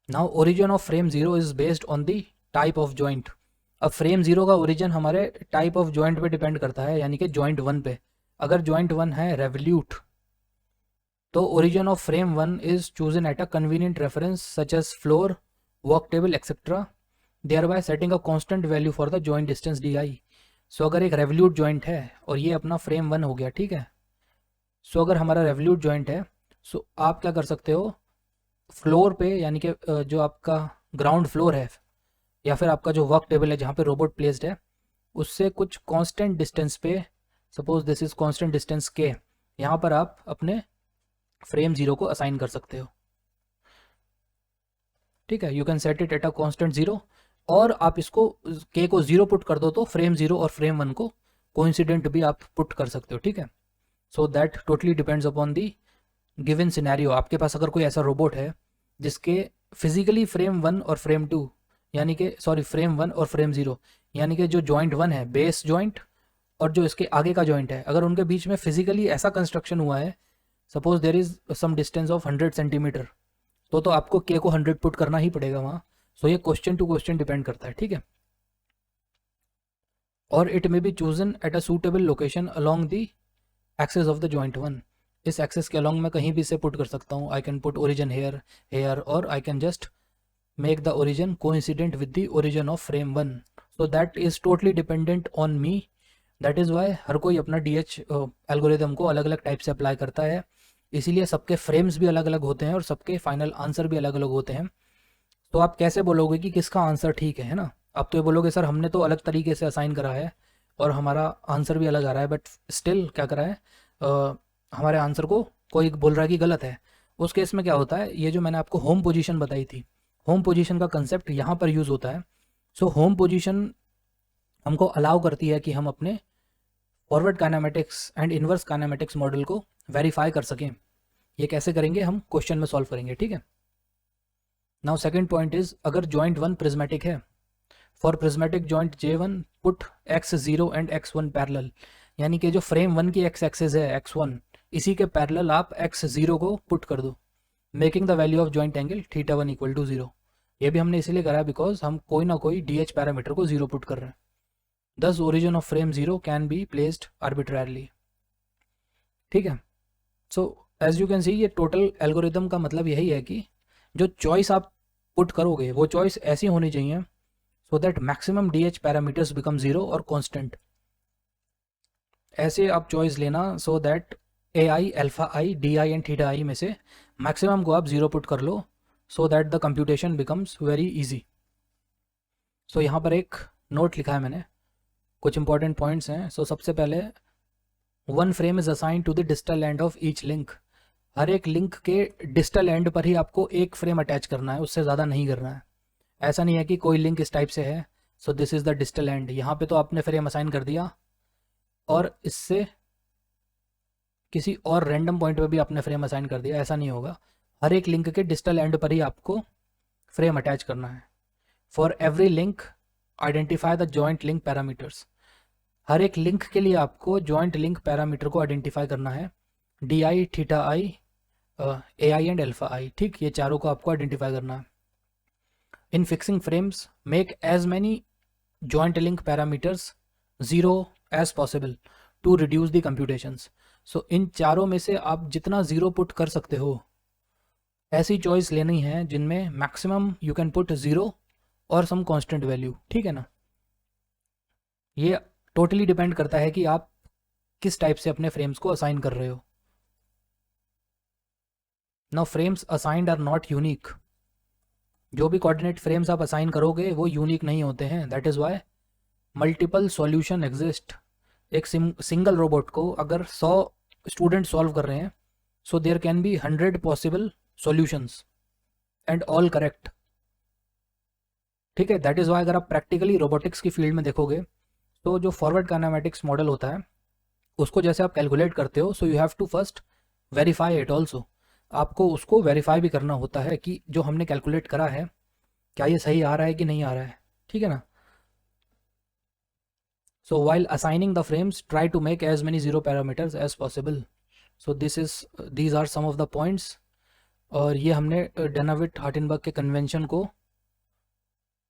Now origin of frame 0 is based on the type of joint. अब फ्रेम 0 का ओरिजिन हमारे टाइप ऑफ जॉइंट पे डिपेंड करता है, यानी कि जॉइंट 1 पे। अगर जॉइंट 1 है रेवल्यूट, तो origin of frame 1 is chosen at a convenient reference such as floor, work table etcetera, thereby setting a constant value for the joint distance di। सो अगर एक रेवल्यूट जॉइंट है और ये अपना फ्रेम 1 हो गया, ठीक है, सो अगर हमारा रेवल्यूट जॉइंट है, सो आप क्या कर सकते हो, फ्लोर पे, यानी कि जो आपका ग्राउंड फ्लोर है या फिर आपका जो वर्क टेबल है जहाँ पे रोबोट प्लेस्ड है, उससे कुछ कांस्टेंट डिस्टेंस पे, suppose this is constant distance के, यहाँ पर आप अपने फ्रेम 0 को असाइन कर सकते हो। ठीक है, you can set it at a constant 0, और आप इसको k को 0 पुट कर दो तो फ्रेम 0 और फ्रेम 1 को कोइंसिडेंट भी आप पुट कर सकते हो। ठीक है, so that totally depends upon the given scenario. आपके पास अगर कोई ऐसा रोबोट है जिसके फिजिकली फ्रेम 1 और फ्रेम 2 यानी कि फ्रेम 1 और फ्रेम 0 यानी कि जो जॉइंट 1 है बेस जॉइंट और जो इसके आगे का जॉइंट है, अगर उनके बीच में फिजिकली ऐसा कंस्ट्रक्शन हुआ है, suppose there is some distance of 100 centimetre, तो आपको के को 100 पुट करना ही पड़ेगा वहाँ। सो ये क्वेश्चन टू क्वेश्चन डिपेंड करता है, ठीक है। और it may be chosen at a suitable location along the axes of the joint 1। इस एक्सेस के अलॉन्ग मैं कहीं भी इसे पुट कर सकता हूँ। I can put origin here here, और I can just make the origin coincident with the origin of frame 1, so that is totally dependent on me। that is why हर कोई अपना DH एल्गोरिदम को अलग अलग टाइप से अप्लाई करता है, इसीलिए सबके फ्रेम्स भी अलग अलग होते हैं और सबके फाइनल आंसर भी अलग अलग होते हैं। तो आप कैसे बोलोगे कि किसका आंसर ठीक है ना? आप तो ये बोलोगे सर हमने तो अलग तरीके से असाइन करा है और हमारा आंसर भी अलग आ रहा है, बट स्टिल क्या करा है, हमारे आंसर को कोई बोल रहा है कि गलत है। उस केस में क्या होता है, ये जो मैंने आपको होम पोजीशन बताई थी, होम पोजीशन का कंसेप्ट यहाँ पर यूज़ होता है। सो होम पोजीशन हमको अलाउ करती है कि हम अपने forward kinematics and inverse kinematics model को वेरीफाई कर सकें। ये कैसे करेंगे हम क्वेश्चन में सॉल्व करेंगे, ठीक है। नाउ सेकंड पॉइंट इज, अगर जॉइंट 1 प्रिज्मेटिक है, for prismatic joint J1 put x0 and x1 parallel, यानी कि जो फ्रेम 1 की x एक्सिस है x1, इसी के पैरेलल आप x0 को पुट कर दो, making the value of joint angle θ1 equal to 0। ये भी हमने इसीलिए करा बिकॉज हम कोई ना कोई DH पैरामीटर को 0 पुट कर रहे हैं। This origin of frame 0 can be placed arbitrarily, ठीक है। So as you can see, ये टोटल एल्गोरिदम का मतलब यही है कि जो चॉइस आप पुट करोगे वो चॉइस ऐसी होनी चाहिए so that maximum DH parameters become 0 और कॉन्स्टेंट। ऐसे आप चॉइस लेना so that AI, alpha i, DI and theta i में से मैक्सिमम को आप 0 पुट कर लो so that the computation becomes very easy. So यहाँ पर एक नोट लिखा है मैंने, कुछ इंपॉर्टेंट पॉइंट्स हैं। सो सबसे पहले, 1 frame is assign to the distal end of each link. हर एक लिंक के डिस्टल एंड पर ही आपको एक फ्रेम अटैच करना है, उससे ज़्यादा नहीं करना है। ऐसा नहीं है कि कोई लिंक इस टाइप से है so this is the distal and, यहाँ पे तो आपने फ्रेम असाइन कर दिया और इससे किसी और रैंडम पॉइंट पे भी आपने फ्रेम असाइन कर दिया, ऐसा नहीं होगा। हर एक लिंक के डिस्टल एंड पर ही आपको फ्रेम अटैच करना है। For every link identify the joint link parameters. हर एक लिंक के लिए आपको जॉइंट लिंक पैरामीटर को आइडेंटिफाई करना है, DI, theta i, AI and alpha i, ठीक, ये चारों को आपको आइडेंटिफाई करना है। In fixing frames make as many joint link parameters 0 as possible to reduce the computations. So इन चारों में से आप जितना 0 पुट कर सकते हो, ऐसी चॉइस लेनी है जिनमें मैक्सिमम यू कैन पुट 0 और सम कांस्टेंट वैल्यू, ठीक है ना। ये टोटली डिपेंड करता है कि आप किस टाइप से अपने फ्रेम्स को असाइन कर रहे हो। Now frames assigned are not unique. जो भी कोऑर्डिनेट फ्रेम्स आप असाइन करोगे वो यूनिक नहीं होते हैं, that is why multiple solution exist. एक सिंगल रोबोट को अगर 100 स्टूडेंट सॉल्व कर रहे हैं, so there can be 100 possible solutions and all correct, ठीक है। दैट इज़ वाई अगर आप प्रैक्टिकली रोबोटिक्स की फील्ड में देखोगे तो जो फॉरवर्ड काइनेमेटिक्स मॉडल होता है उसको जैसे आप कैलकुलेट करते हो, so you have to first verify it also. आपको उसको वेरीफाई भी करना होता है कि जो हमने कैलकुलेट करा है क्या ये सही आ रहा है कि नहीं आ रहा है, ठीक है ना। So while assigning the frames, try to make as many 0 parameters as possible. So these are some of the points. और ये हमने डेनाविट हार्टेनबर्ग के कन्वेंशन को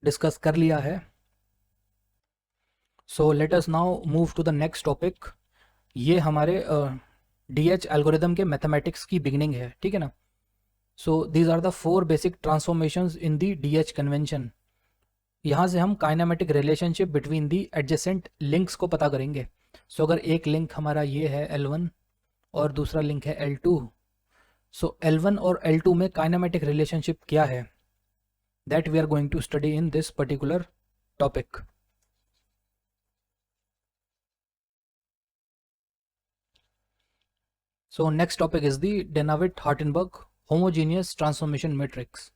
डिस्कस कर लिया है। So let us now move to the next topic. ये हमारे DH एल्गोरिदम के मैथमेटिक्स की बिगिनिंग है, ठीक है ना। So these are the 4 basic transformations in the DH convention. यहाँ से हम kinematic relationship between the adjacent links को पता करेंगे। सो अगर एक लिंक हमारा ये है L1 और दूसरा लिंक है L2, सो L1 और L2 में काइनेमेटिक रिलेशनशिप क्या है, that we are going to study in this particular topic. So next topic is the Denavit Hartenberg homogeneous transformation matrix.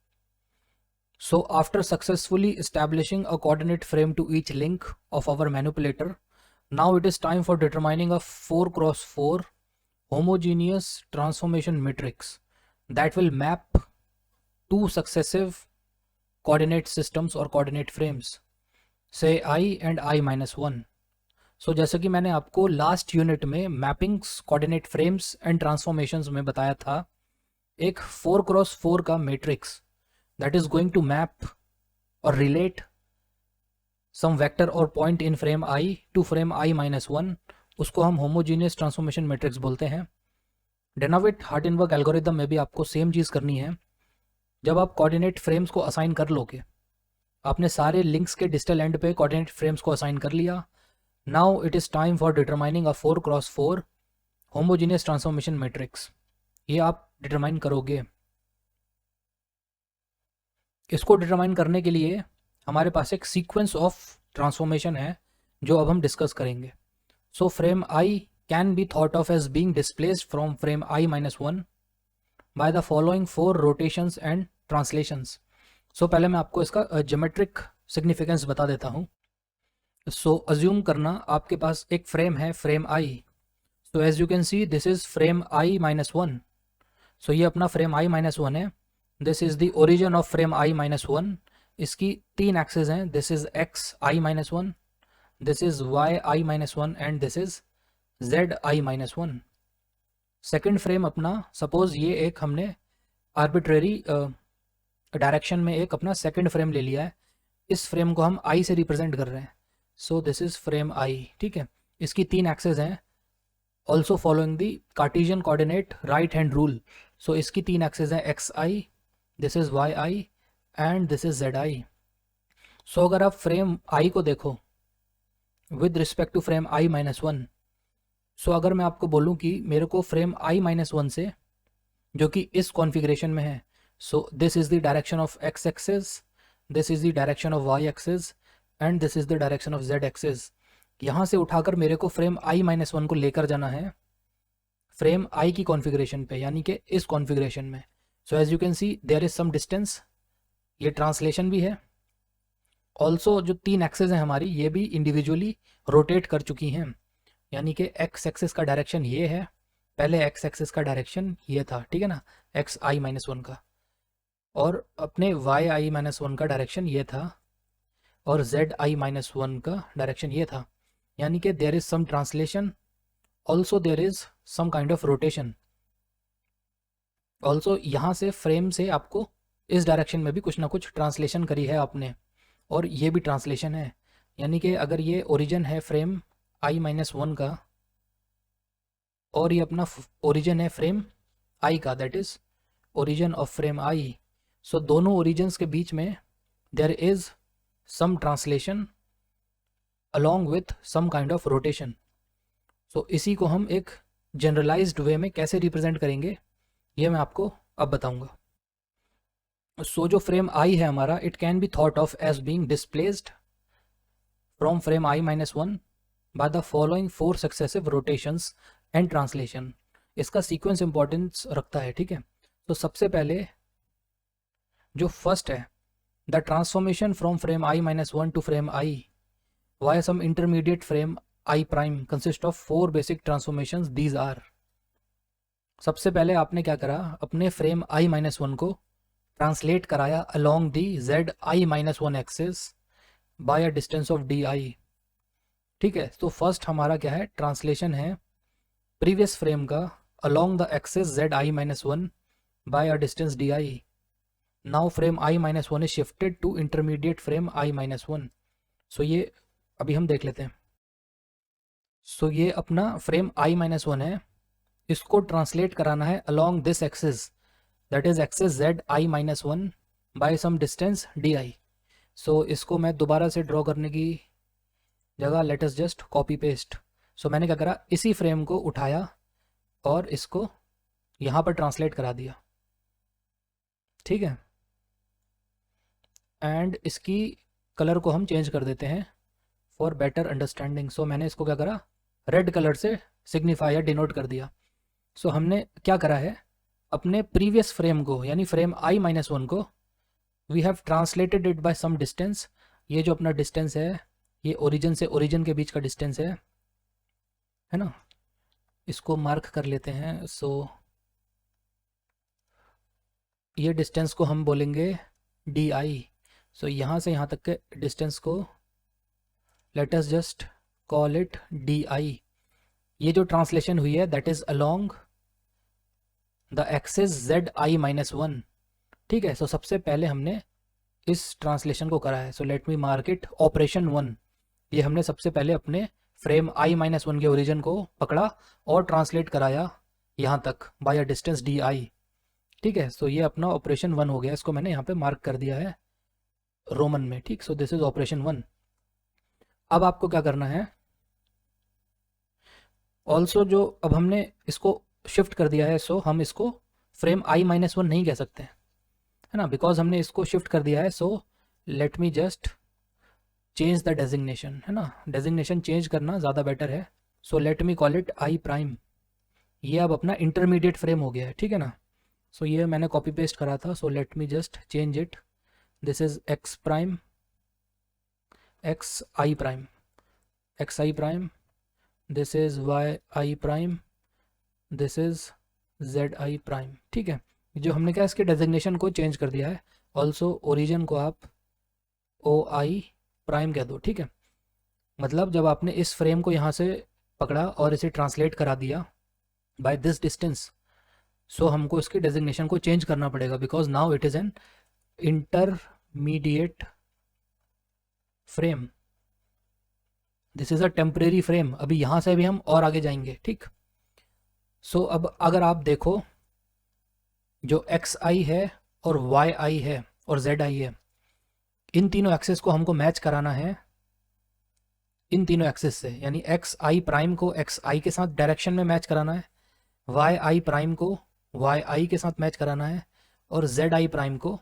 So after successfully establishing a coordinate frame to each link of our manipulator, now it is time for determining a 4x4 homogeneous transformation matrix that will map two successive coordinate systems or coordinate frames, say I and I minus 1. So जैसे कि मैंने आपको लास्ट यूनिट में mappings coordinate frames and transformations में बताया था, एक 4x4 का matrix that is going to map और रिलेट सम वेक्टर और point in frame I to frame I minus 1, उसको हम होमोजीनियस ट्रांसफॉर्मेशन मैट्रिक्स बोलते हैं. डेनाविट हार्टेनबर्ग एल्गोरिदम में भी आपको सेम चीज़ करनी है. जब आप कोऑर्डिनेट फ्रेम्स को असाइन कर लोगे, आपने सारे लिंक्स के डिस्टल एंड पे कोऑर्डिनेट फ्रेम्स को असाइन कर लिया. Now it is time for determining a 4x4 homogeneous transformation matrix. ये आप डिटरमाइन करोगे. इसको डिटरमाइन करने के लिए हमारे पास एक सीक्वेंस ऑफ ट्रांसफॉर्मेशन है जो अब हम डिस्कस करेंगे. So frame i can be thought of as being displaced from frame I minus 1 by the following 4 rotations and translations. So पहले मैं आपको इसका ज्योमेट्रिक सिग्निफिकेंस बता देता हूँ. सो अज्यूम करना आपके पास एक फ्रेम है, frame I. So as you can see this is frame I minus 1. So ये अपना फ्रेम आई माइनस 1 है. This is the origin of frame I minus 1. इसकी 3 एक्सेस हैं. This is X I minus 1, this is Y I minus 1 and this is Z I minus 1. Second frame अपना, सपोज ये एक हमने आर्बिट्रेरी डायरेक्शन में एक अपना सेकेंड फ्रेम ले लिया है. इस फ्रेम को हम आई से रिप्रेजेंट कर रहे हैं. So this is frame i. ठीक है, इसकी 3 एक्सेस हैं. Also following the Cartesian coordinate right hand rule. So इसकी 3 एक्सेस हैं, x i, this is Y i and this is Z i. So अगर आप फ्रेम आई को देखो with respect to frame I minus 1, so अगर मैं आपको बोलूँ कि मेरे को फ्रेम आई माइनस 1 से, जो कि इस कॉन्फ़िगरेशन में है, so this is the direction of X axes, this is the direction of Y axes and this is the direction of Z axes. यहाँ से उठाकर मेरे को फ्रेम आई माइनस 1 को लेकर जाना है फ्रेम आई की कॉन्फ़िगरेशन पे, यानी कि इस कॉन्फ़िगरेशन में. So as you can see there is some distance. ये ट्रांसलेशन भी है. ऑल्सो जो 3 एक्सेस हैं हमारी, ये भी इंडिविजुअली रोटेट कर चुकी हैं. यानी कि एक्स एक्सेस का डायरेक्शन ये है, पहले एक्स एक्सेस का डायरेक्शन ये था, ठीक है ना, एक्स आई माइनस 1 का, और अपने वाई आई माइनस 1 का डायरेक्शन ये था, और जेड आई माइनस 1 का डायरेक्शन ये था. यानी कि there is some translation, also there is some kind of rotation. Also यहाँ से फ्रेम से आपको इस डायरेक्शन में भी कुछ ना कुछ ट्रांसलेशन करी है आपने, और ये भी ट्रांसलेशन है. यानी कि अगर ये ओरिजिन है फ्रेम आई माइनस 1 का, और ये अपना ओरिजिन है फ्रेम आई का, that is origin of frame I. So दोनों ओरिजिन्स के बीच में there is some translation along with some kind of rotation. so इसी को हम एक generalized way में कैसे represent करेंगे, ये मैं आपको अब बताऊंगा. so जो frame I है हमारा, it can be thought of as being displaced from frame I minus 1 by the following 4 successive rotations and translation. इसका sequence importance रखता है, ठीक है. तो सबसे पहले जो first है, the transformation from frame I minus 1 to frame I via some intermediate frame I prime consists of 4 basic transformations. These are, सबसे पहले आपने क्या करा, अपने फ्रेम I minus 1 को ट्रांसलेट कराया along the Z I minus 1 axis by a distance of di. ठीक है, तो फर्स्ट हमारा क्या है, ट्रांसलेशन है प्रीवियस फ्रेम का along the axis Z I minus 1 by a distance di. Now frame I minus 1 is shifted to intermediate frame I minus 1. So ये अभी हम देख लेते हैं. सो ये अपना फ्रेम आई माइनस 1 है, इसको ट्रांसलेट कराना है along this axis, that is axis z I minus 1 by some distance D i. So इसको मैं दोबारा से ड्रॉ करने की जगह let us just copy paste. So मैंने क्या करा, इसी फ्रेम को उठाया और इसको यहाँ पर ट्रांसलेट करा दिया, ठीक है. एंड इसकी कलर को हम चेंज कर देते हैं फॉर बेटर अंडरस्टैंडिंग. सो मैंने इसको क्या करा, रेड कलर से सिग्निफाई या डिनोट कर दिया. सो हमने क्या करा है, अपने प्रीवियस फ्रेम को यानी फ्रेम आई माइनस 1 को we have translated it by some distance. ये जो अपना डिस्टेंस है, ये ओरिजिन से ओरिजिन के बीच का डिस्टेंस है ना. इसको मार्क कर लेते हैं। सो ये डिस्टेंस को हम बोलेंगे डी आई। सो यहाँ से यहाँ तक के डिस्टेंस को late us just call it D I. ये जो ट्रांसलेशन हुई है that is along the axis z I minus one. ठीक है, सो सबसे पहले हमने इस ट्रांसलेशन को करा है। So let me mark it operation one. ये हमने सबसे पहले अपने फ्रेम आई माइनस वन के ओरिजिन को पकड़ा और ट्रांसलेट कराया यहाँ तक by a distance D I. ठीक है, सो ये अपना ऑपरेशन वन हो गया। इसको मैंने यहाँ पे मार्क कर दिया है रोमन में। ठीक, सो दिस इज ऑपरेशन वन। अब आपको क्या करना है, ऑल्सो जो अब हमने इसको शिफ्ट कर दिया है, सो हम इसको फ्रेम आई माइनस वन नहीं कह सकते है ना, बिकॉज हमने इसको शिफ्ट कर दिया है। So let me just change the designation, है ना, डेजिग्नेशन चेंज करना ज़्यादा बेटर है। So let me call it I prime. ये अब अपना इंटरमीडिएट फ्रेम हो गया है, ठीक है ना। सो ये मैंने कॉपी पेस्ट करा था। So let me just change it. This is x prime, x i prime, x i prime. This is Y i prime, this is Z i prime. ठीक है, जो हमने क्या इसके डेजिग्नेशन को चेंज कर दिया है। ऑल्सो ओरिजिन को आप ओ आई प्राइम कह दो। ठीक है, मतलब जब आपने इस फ्रेम को यहाँ से पकड़ा और इसे ट्रांसलेट करा दिया बाय दिस डिस्टेंस, सो हमको इसकी डेजिग्नेशन को चेंज करना पड़ेगा because now it is an intermediate frame. This is a temporary frame. अभी यहाँ से भी हम और आगे जाएंगे। ठीक, सो अब अगर आप देखो जो एक्स आई है और वाई आई है और जेड आई है, इन तीनों एक्सेस को हमको मैच कराना है इन तीनों एक्सेस से। यानी एक्स आई प्राइम को एक्स आई के साथ डायरेक्शन में मैच कराना है, वाई आई प्राइम को वाई आई के साथ मैच कराना है, और जेड आई प्राइम को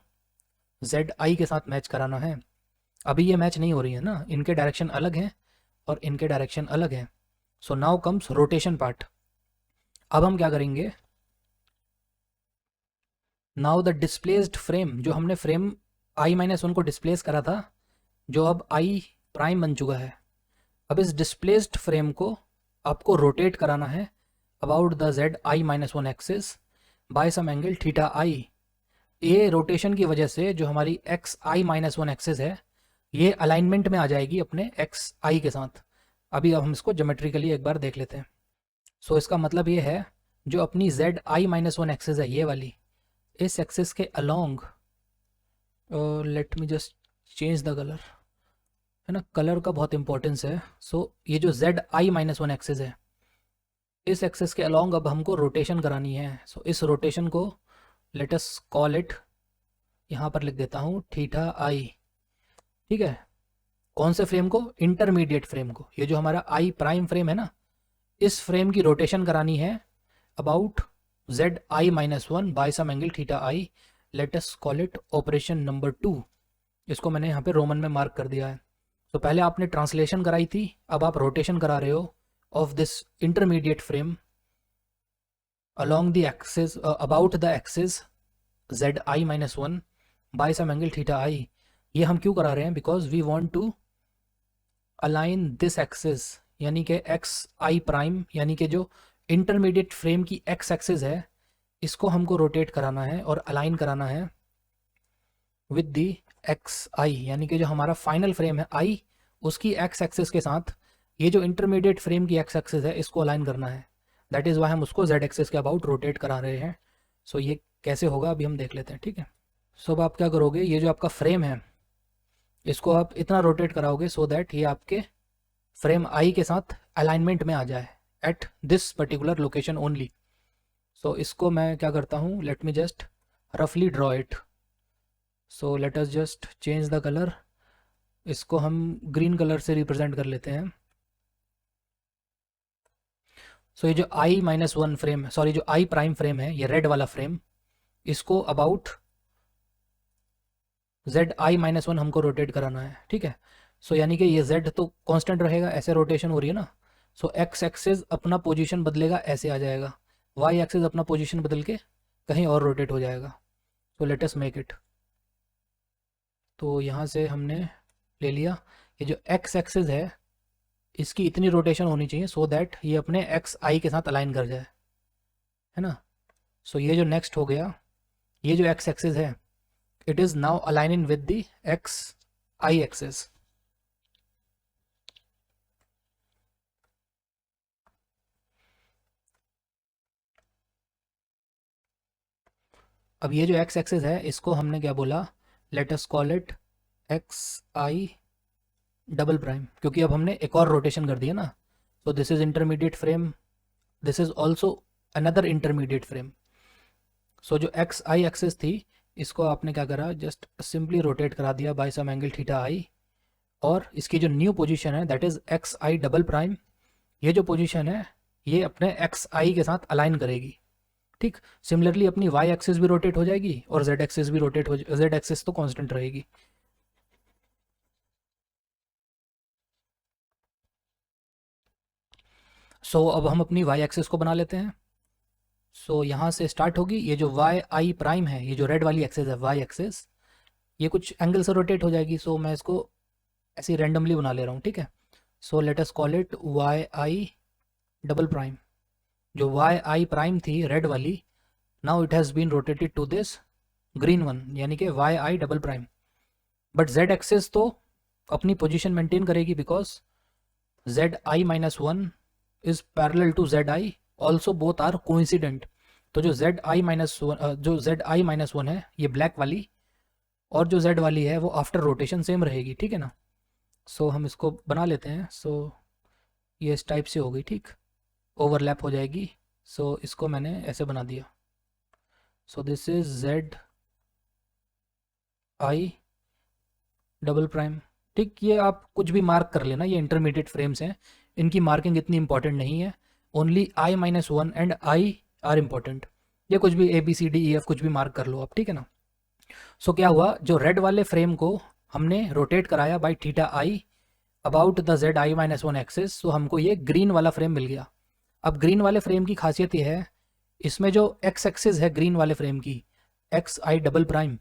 जेड आई के साथ मैच कराना है। अभी ये मैच नहीं हो रही है ना, इनके डायरेक्शन अलग हैं और इनके डायरेक्शन अलग हैं। So now comes rotation part. अब हम क्या करेंगे, नाउ द डिस्प्लेस्ड फ्रेम, जो हमने फ्रेम आई माइनस वन को डिस्प्लेस करा था, जो अब आई प्राइम बन चुका है, अब इस डिस्प्लेस्ड फ्रेम को आपको रोटेट कराना है about the z I minus one axis by some angle theta i. ये रोटेशन की वजह से जो हमारी एक्स आई माइनस वन एक्सिस है, ये अलाइनमेंट में आ जाएगी अपने एक्स आई के साथ। अभी अब हम इसको ज्योमेट्रिकली एक बार देख लेते हैं। सो इसका मतलब ये है, जो अपनी Z I minus one axis है ये वाली, इस एक्सिस के along, late me just change the colour, है ना, कलर का बहुत इंपॉर्टेंस है। सो ये जो जेड आई माइनस वन एक्सिस है, इस एक्सिस के अलोंग अब हमको रोटेशन करानी है। सो इस रोटेशन को लेट अस कॉल इट, यहाँ पर लिख देता हूँ थीटा आई। ठीक है, कौन से फ्रेम को, इंटरमीडिएट फ्रेम को। ये जो हमारा आई प्राइम फ्रेम है ना, इस फ्रेम की रोटेशन करानी है about z I minus one by some angle theta i. Let us call it operation number 2। इसको मैंने यहाँ पे रोमन में मार्क कर दिया है। तो पहले आपने ट्रांसलेशन कराई थी, अब आप रोटेशन करा रहे हो of this intermediate frame along the axis about the axis z i minus 1 by some angle theta i। ये हम क्यों करा रहे हैं, because we want to align this axis, यानी कि एक्स आई प्राइम, यानी कि जो इंटरमीडिएट फ्रेम की एक्स एक्सिस है, इसको हमको रोटेट कराना है और अलाइन कराना है विद दी एक्स आई, यानी कि जो हमारा फाइनल फ्रेम है आई, उसकी एक्स एक्सिस के साथ ये जो इंटरमीडिएट फ्रेम की एक्स एक्सिस है, इसको अलाइन करना है। दैट इज़ वाई हम उसको जेड एक्सिस के अबाउट रोटेट करा रहे हैं। सो ये कैसे होगा अभी हम देख लेते हैं। ठीक है, सो अब आप क्या करोगे, ये जो आपका फ्रेम है, इसको आप इतना रोटेट कराओगे सो दैट ये आपके फ्रेम आई के साथ अलाइनमेंट में आ जाए at this particular location only. So इसको मैं क्या करता हूँ, लेट मी जस्ट रफली draw it. So let us just change the colour. इसको हम ग्रीन कलर से रिप्रेजेंट कर लेते हैं। सो ये जो आई माइनस वन फ्रेम, सॉरी जो आई प्राइम फ्रेम है, ये रेड वाला फ्रेम, इसको about z I minus one हमको रोटेट कराना है। ठीक है, सो यानी कि ये जेड तो कांस्टेंट रहेगा, ऐसे रोटेशन हो रही है ना। सो एक्स एक्सिस अपना पोजीशन बदलेगा, ऐसे आ जाएगा, वाई एक्सिस अपना पोजीशन बदल के कहीं और रोटेट हो जाएगा। सो लेट अस मेक इट। तो यहाँ से हमने ले लिया, ये जो एक्स एक्सिस है इसकी इतनी रोटेशन होनी चाहिए सो दैट ये अपने एक्स आई के साथ अलाइन कर जाए, है ना। सो ये जो नेक्स्ट हो गया, ये जो एक्स एक्सिस है it is now aligning with the x i axis. अब ये जो एक्स एक्सिस है इसको हमने क्या बोला, let us call it x i double prime, क्योंकि अब हमने एक और रोटेशन कर दिया ना। So this is intermediate frame, this is also another intermediate frame. So जो एक्स आई एक्सिस थी इसको आपने क्या करा, जस्ट सिंपली रोटेट करा दिया बाय सम एंगल थीटा आई, और इसकी जो न्यू पोजीशन है that is X i double prime, ये जो पोजीशन है ये अपने एक्स आई के साथ अलाइन करेगी। ठीक, सिमिलरली अपनी वाई एक्सिस भी रोटेट हो जाएगी और जेड एक्सिस भी रोटेट हो, जेड एक्सिस तो कांस्टेंट रहेगी। सो अब हम अपनी वाई एक्सिस को बना लेते हैं। सो यहाँ से स्टार्ट होगी, ये जो वाई आई प्राइम है, ये जो रेड वाली एक्सिस है वाई एक्सिस, ये कुछ एंगल से रोटेट हो जाएगी। सो मैं इसको ऐसे रैंडमली बना ले रहा हूँ, ठीक है। So let us call it y i double prime. जो वाई आई प्राइम थी रेड वाली, now it has been rotated to this green one, यानी कि y i double prime. But z axis तो अपनी पोजीशन मेंटेन करेगी because z I minus one is parallel to z i, also both are coincident. तो जो जेड आई माइनस वन, जो जेड आई माइनस वन है ये ब्लैक वाली, और जो जेड वाली है वो आफ्टर रोटेशन सेम रहेगी, ठीक है ना। सो हम इसको बना लेते हैं। सो ये इस टाइप से हो गई, ठीक, ओवरलैप हो जाएगी। सो इसको मैंने ऐसे बना दिया। सो this is Z I double prime, ठीक। ये आप कुछ भी मार्क कर लेना, ये इंटरमीडिएट फ्रेम्स हैं, इनकी मार्किंग इतनी इंपॉर्टेंट नहीं है। Only i minus one and i are important. ये कुछ भी A B C D E F कुछ भी मार्क कर लो आप, ठीक है ना। सो क्या हुआ, जो रेड वाले फ्रेम को हमने रोटेट कराया by theta i about the z I minus one axis, so हमको ये ग्रीन वाला फ्रेम मिल गया। अब ग्रीन वाले फ्रेम की खासियत ये है, इसमें जो एक्स एक्सिस है ग्रीन वाले फ्रेम की, एक्स आई डबल प्राइम,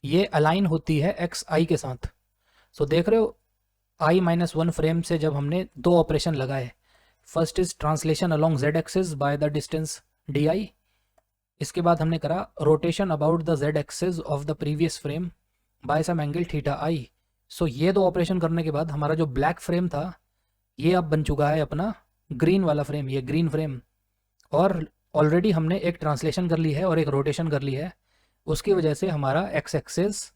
ये अलाइन होती है एक्स आई के साथ। सो देख रहे हो, आई माइनस वन फ्रेम से जब हमने दो ऑपरेशन लगाए, first is translation along z axis by the distance D i, इसके बाद हमने करा rotation about the z axis of the previous frame by some angle theta i. So ये दो ऑपरेशन करने के बाद हमारा जो ब्लैक फ्रेम था ये अब बन चुका है अपना ग्रीन वाला फ्रेम, ये ग्रीन फ्रेम। और ऑलरेडी हमने एक ट्रांसलेशन कर ली है और एक रोटेशन कर ली है, उसकी वजह से हमारा x axis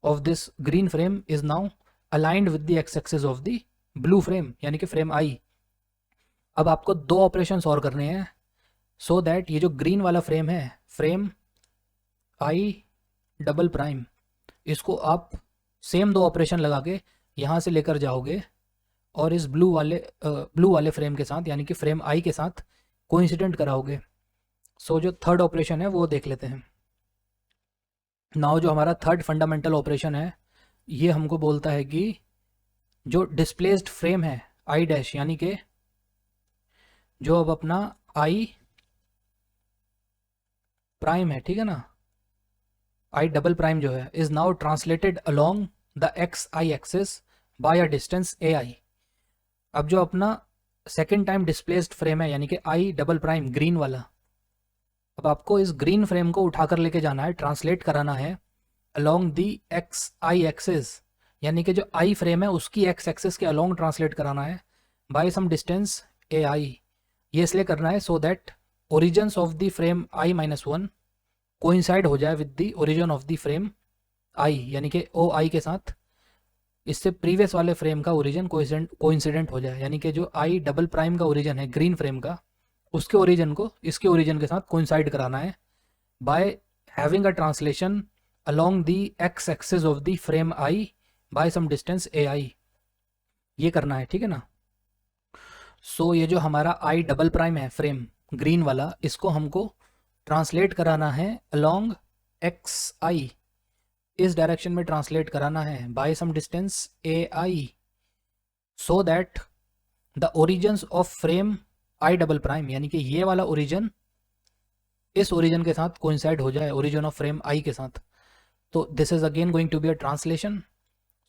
of this green frame is now aligned with the x axis of the blue frame, यानी कि फ्रेम आई। अब आपको दो ऑपरेशंस और करने हैं सो दैट ये जो ग्रीन वाला फ्रेम है, फ्रेम आई डबल प्राइम, इसको आप सेम दो ऑपरेशन लगा के यहाँ से लेकर जाओगे और इस ब्लू वाले फ्रेम के साथ, यानी कि फ्रेम आई के साथ कोइंसिडेंट कराओगे। सो जो थर्ड ऑपरेशन है वो देख लेते हैं। नाउ जो हमारा थर्ड फंडामेंटल ऑपरेशन है ये हमको बोलता है कि जो डिस्प्लेस्ड फ्रेम है आई डैश, यानी कि जो अब अपना आई प्राइम है, ठीक है ना, आई डबल प्राइम जो है is now translated along the x i axis by a distance a i. अब जो अपना सेकेंड टाइम डिस्प्लेस्ड फ्रेम है यानी कि आई डबल प्राइम ग्रीन वाला, अब आपको इस ग्रीन फ्रेम को उठाकर लेके जाना है, ट्रांसलेट कराना है along the x i axis, यानी कि जो आई फ्रेम है उसकी एक्स एक्सिस के अलोंग ट्रांसलेट कराना है by some distance a i. ये इसलिए करना है so that origins of the frame I minus one coincide हो जाए with the origin of the frame आई, यानी कि ओ आई के साथ इससे प्रीवियस वाले फ्रेम का ओरिजिन कोइंसिडेंट हो जाए, यानी कि जो आई डबल प्राइम का ओरिजिन है ग्रीन फ्रेम का, उसके ओरिजिन को इसके ओरिजिन के साथ कोइंसाइड कराना है by having a translation along the x axis of the frame i by some distance a i. ये करना है, ठीक है ना। सो ये जो हमारा आई डबल प्राइम है फ्रेम ग्रीन वाला, इसको हमको ट्रांसलेट कराना है अलोंग एक्स आई, इस डायरेक्शन में ट्रांसलेट कराना है by some distance a i, so that the origins of frame i double prime, यानी कि ये वाला ओरिजिन इस ओरिजिन के साथ कोइंसाइड हो जाए ओरिजिन ऑफ फ्रेम आई के साथ। तो this is again going to be a translation.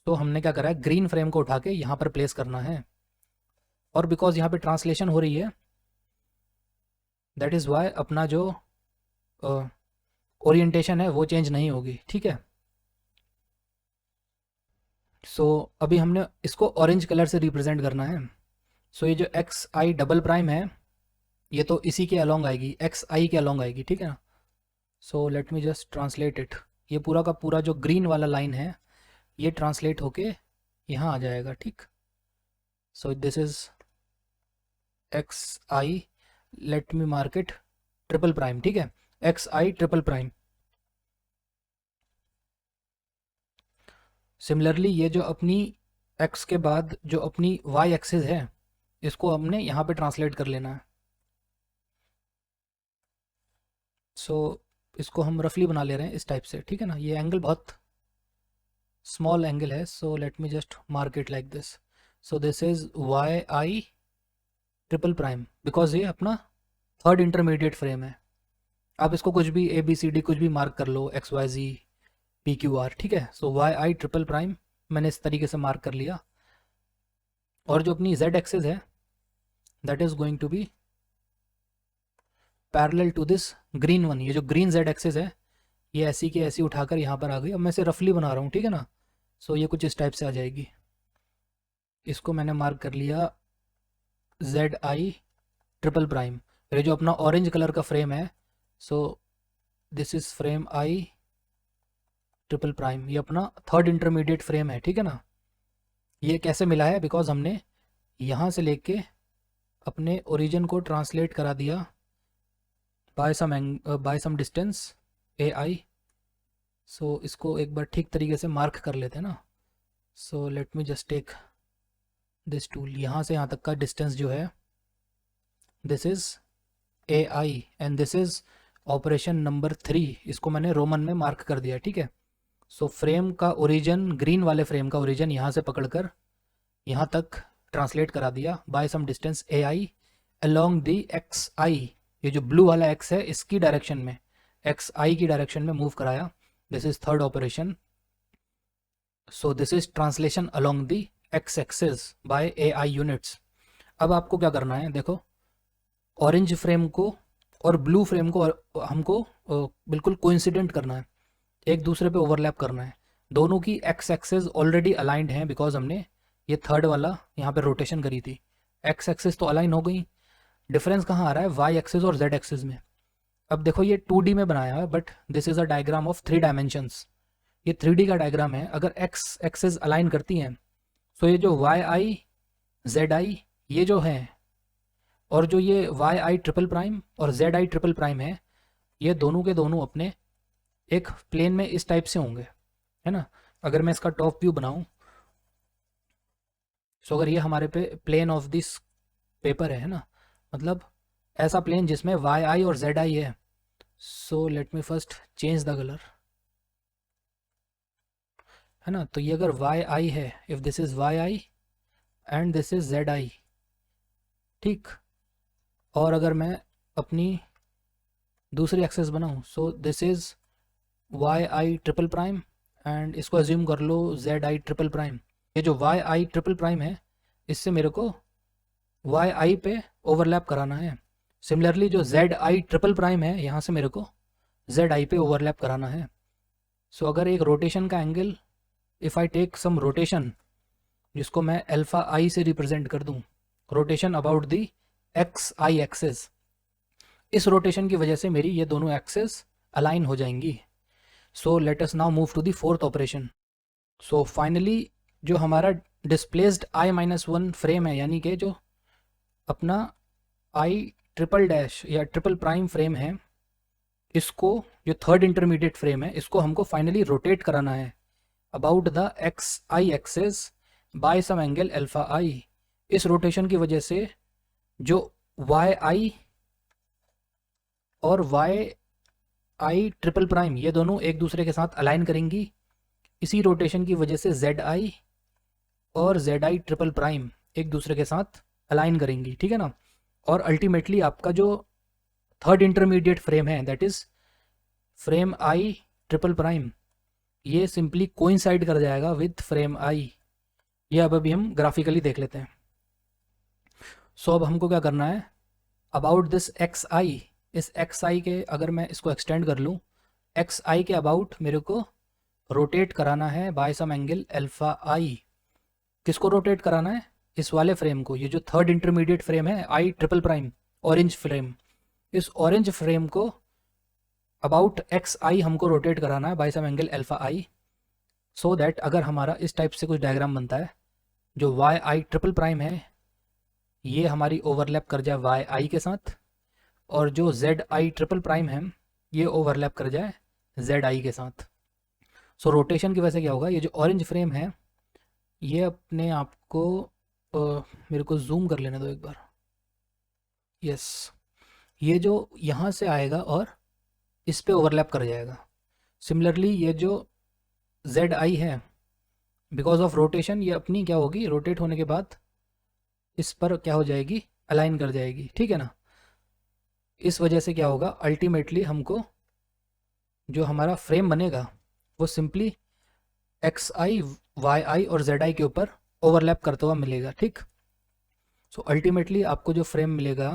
तो हमने क्या करा है, ग्रीन फ्रेम को उठा के यहाँ पर प्लेस करना है। और बिकॉज यहाँ पे ट्रांसलेशन हो रही है, दैट इज़ वाई अपना जो ओरिएंटेशन है वो चेंज नहीं होगी, ठीक है। सो अभी हमने इसको ऑरेंज कलर से रिप्रेजेंट करना है। सो ये जो एक्स आई डबल प्राइम है ये तो इसी के अलोंग आएगी, एक्स आई के अलोंग आएगी, ठीक है ना। So let me just translate it. ये पूरा का पूरा जो ग्रीन वाला लाइन है ये ट्रांसलेट होके यहाँ आ जाएगा, ठीक। सो this is X I, late me mark it triple prime, ठीक है, एक्स आई ट्रिपल प्राइम। सिमिलरली ये जो अपनी x के बाद जो अपनी y एक्सिस है इसको हमने यहाँ पे ट्रांसलेट कर लेना है। सो इसको हम रफली बना ले रहे हैं इस टाइप से, ठीक है ना। ये एंगल बहुत स्मॉल एंगल है, so let me just mark it like this. So this is Y i triple prime, because ये अपना थर्ड इंटरमीडिएट फ्रेम है। आप इसको कुछ भी ABCD कुछ भी मार्क कर लो, XYZ PQR, ठीक है। सो वाई आई ट्रिपल प्राइम मैंने इस तरीके से मार्क कर लिया। और जो अपनी Z एक्सिस है that is going to be parallel to this green one. ये जो ग्रीन Z एक्सिस है ये ऐसी की ऐसी उठाकर यहाँ पर आ गई। अब मैं इसे रफली बना रहा हूँ, ठीक है ना। सो ये कुछ इस टाइप से आ जाएगी। इसको मैंने मार्क कर लिया ZI ट्रिपल प्राइम। ये जो अपना ऑरेंज कलर का फ्रेम है, so this is frame I triple prime. ये अपना थर्ड इंटरमीडिएट फ्रेम है, ठीक है ना। ये कैसे मिला है, बिकॉज हमने यहाँ से लेके अपने ओरिजिन को ट्रांसलेट करा दिया बाय सम डिस्टेंस AI। सो इसको एक बार ठीक तरीके से मार्क कर लेते हैं ना। So let me just take this tool. यहाँ से यहाँ तक का डिस्टेंस जो है this is AI and this is operation number 3। इसको मैंने रोमन में मार्क कर दिया, ठीक है। सो फ्रेम का ओरिजिन, ग्रीन वाले फ्रेम का ओरिजिन यहाँ से पकड़कर यहाँ तक ट्रांसलेट करा दिया by some distance AI along the XI। ये जो ब्लू वाला X है इसकी डायरेक्शन में, XI की डायरेक्शन में मूव कराया। This is third operation. So this is translation along the X axis by AI units. अब आपको क्या करना है, देखो ऑरेंज फ्रेम को और ब्लू फ्रेम को हमको बिल्कुल कोइंसिडेंट करना है, एक दूसरे पे ओवरलैप करना है। दोनों की X एक्सिस ऑलरेडी अलाइंड हैं बिकॉज हमने ये थर्ड वाला यहाँ पे रोटेशन करी थी। X एक्सिस तो अलाइन हो गई। डिफरेंस कहाँ आ रहा है, Y एक्सिस और Z एक्सिस में। अब देखो ये 2D में बनाया है but this is a diagram of 3 dimensions. ये 3D का डायग्राम है। अगर X एक्सिस अलाइन करती हैं तो ये जो YI ZI ये जो है और जो ये YI ट्रिपल प्राइम और ZI ट्रिपल प्राइम है ये दोनों के दोनों अपने एक प्लेन में इस टाइप से होंगे, है ना। अगर मैं इसका टॉप व्यू बनाऊं, सो अगर ये हमारे पे प्लेन ऑफ दिस पेपर है ना, मतलब ऐसा प्लेन जिसमें YI और ZI है। So let me first change the colour, है ना। तो ये अगर YI है, if this is YI and this is ZI, ठीक। और अगर मैं अपनी दूसरी एक्सेस बनाऊं, सो this is YI triple prime and इसको अज्यूम कर लो ZI ट्रिपल प्राइम। ये जो YI ट्रिपल प्राइम है इससे मेरे को YI पे ओवरलैप कराना है। सिमिलरली जो ZI ट्रिपल प्राइम है यहाँ से मेरे को ZI पे ओवरलैप कराना है। सो अगर एक रोटेशन का angle, if I take some rotation जिसको मैं अल्फा I से रिप्रेजेंट कर दूँ, rotation about the XI axes, इस रोटेशन की वजह से मेरी ये दोनों एक्सेस अलाइन हो जाएंगी। So let us now move to the fourth operation. So finally जो हमारा डिस्प्लेस्ड I-1 फ्रेम है, यानी कि जो अपना I ट्रिपल डैश या ट्रिपल प्राइम फ्रेम है, इसको जो थर्ड इंटरमीडिएट फ्रेम है इसको हमको फाइनली रोटेट कराना है about the XI axes by some angle alpha I। इस रोटेशन की वजह से जो YI और YI ट्रिपल प्राइम ये दोनों एक दूसरे के साथ अलाइन करेंगी। इसी रोटेशन की वजह से ZI और ZI ट्रिपल प्राइम एक दूसरे के साथ अलाइन करेंगी, ठीक है ना। और अल्टीमेटली आपका जो थर्ड इंटरमीडिएट फ्रेम है that is frame I triple prime, ये सिंपली कोइंसाइड कर जाएगा विद फ्रेम I। ये अब अभी हम ग्राफिकली देख लेते हैं। सो अब हमको क्या करना है, अबाउट दिस एक्स आई, इस एक्स आई के अगर मैं इसको एक्सटेंड कर लूँ, एक्स आई के अबाउट मेरे को रोटेट कराना है बाय सम एंगल अल्फा आई। किसको रोटेट कराना है, इस वाले फ्रेम को, ये जो थर्ड इंटरमीडिएट फ्रेम है i triple prime, orange frame, इस ऑरेंज फ्रेम को अबाउट एक्स आई हमको रोटेट कराना है by some angle alpha I, so that अगर हमारा इस टाइप से कुछ डायग्राम बनता है, जो वाई आई ट्रिपल प्राइम है ये हमारी ओवरलैप कर जाए वाई आई के साथ, और जो जेड आई ट्रिपल प्राइम है ये ओवरलैप कर जाए जेड आई के साथ। सो रोटेशन की वजह से क्या होगा, ये जो ऑरेंज फ्रेम है ये अपने आप को मेरे को जूम कर लेने दो एक बार, यस, ये जो यहाँ से आएगा और इस पे ओवरलैप कर जाएगा। सिमिलरली ये जो जेड आई है, बिकॉज ऑफ रोटेशन ये अपनी क्या होगी, रोटेट होने के बाद इस पर क्या हो जाएगी, अलाइन कर जाएगी, ठीक है ना। इस वजह से क्या होगा, अल्टीमेटली हमको जो हमारा फ्रेम बनेगा वो सिंपली एक्स आई, वाई आई और जेड आई के ऊपर ओवरलैप करता हुआ मिलेगा, ठीक। सो अल्टीमेटली आपको जो फ्रेम मिलेगा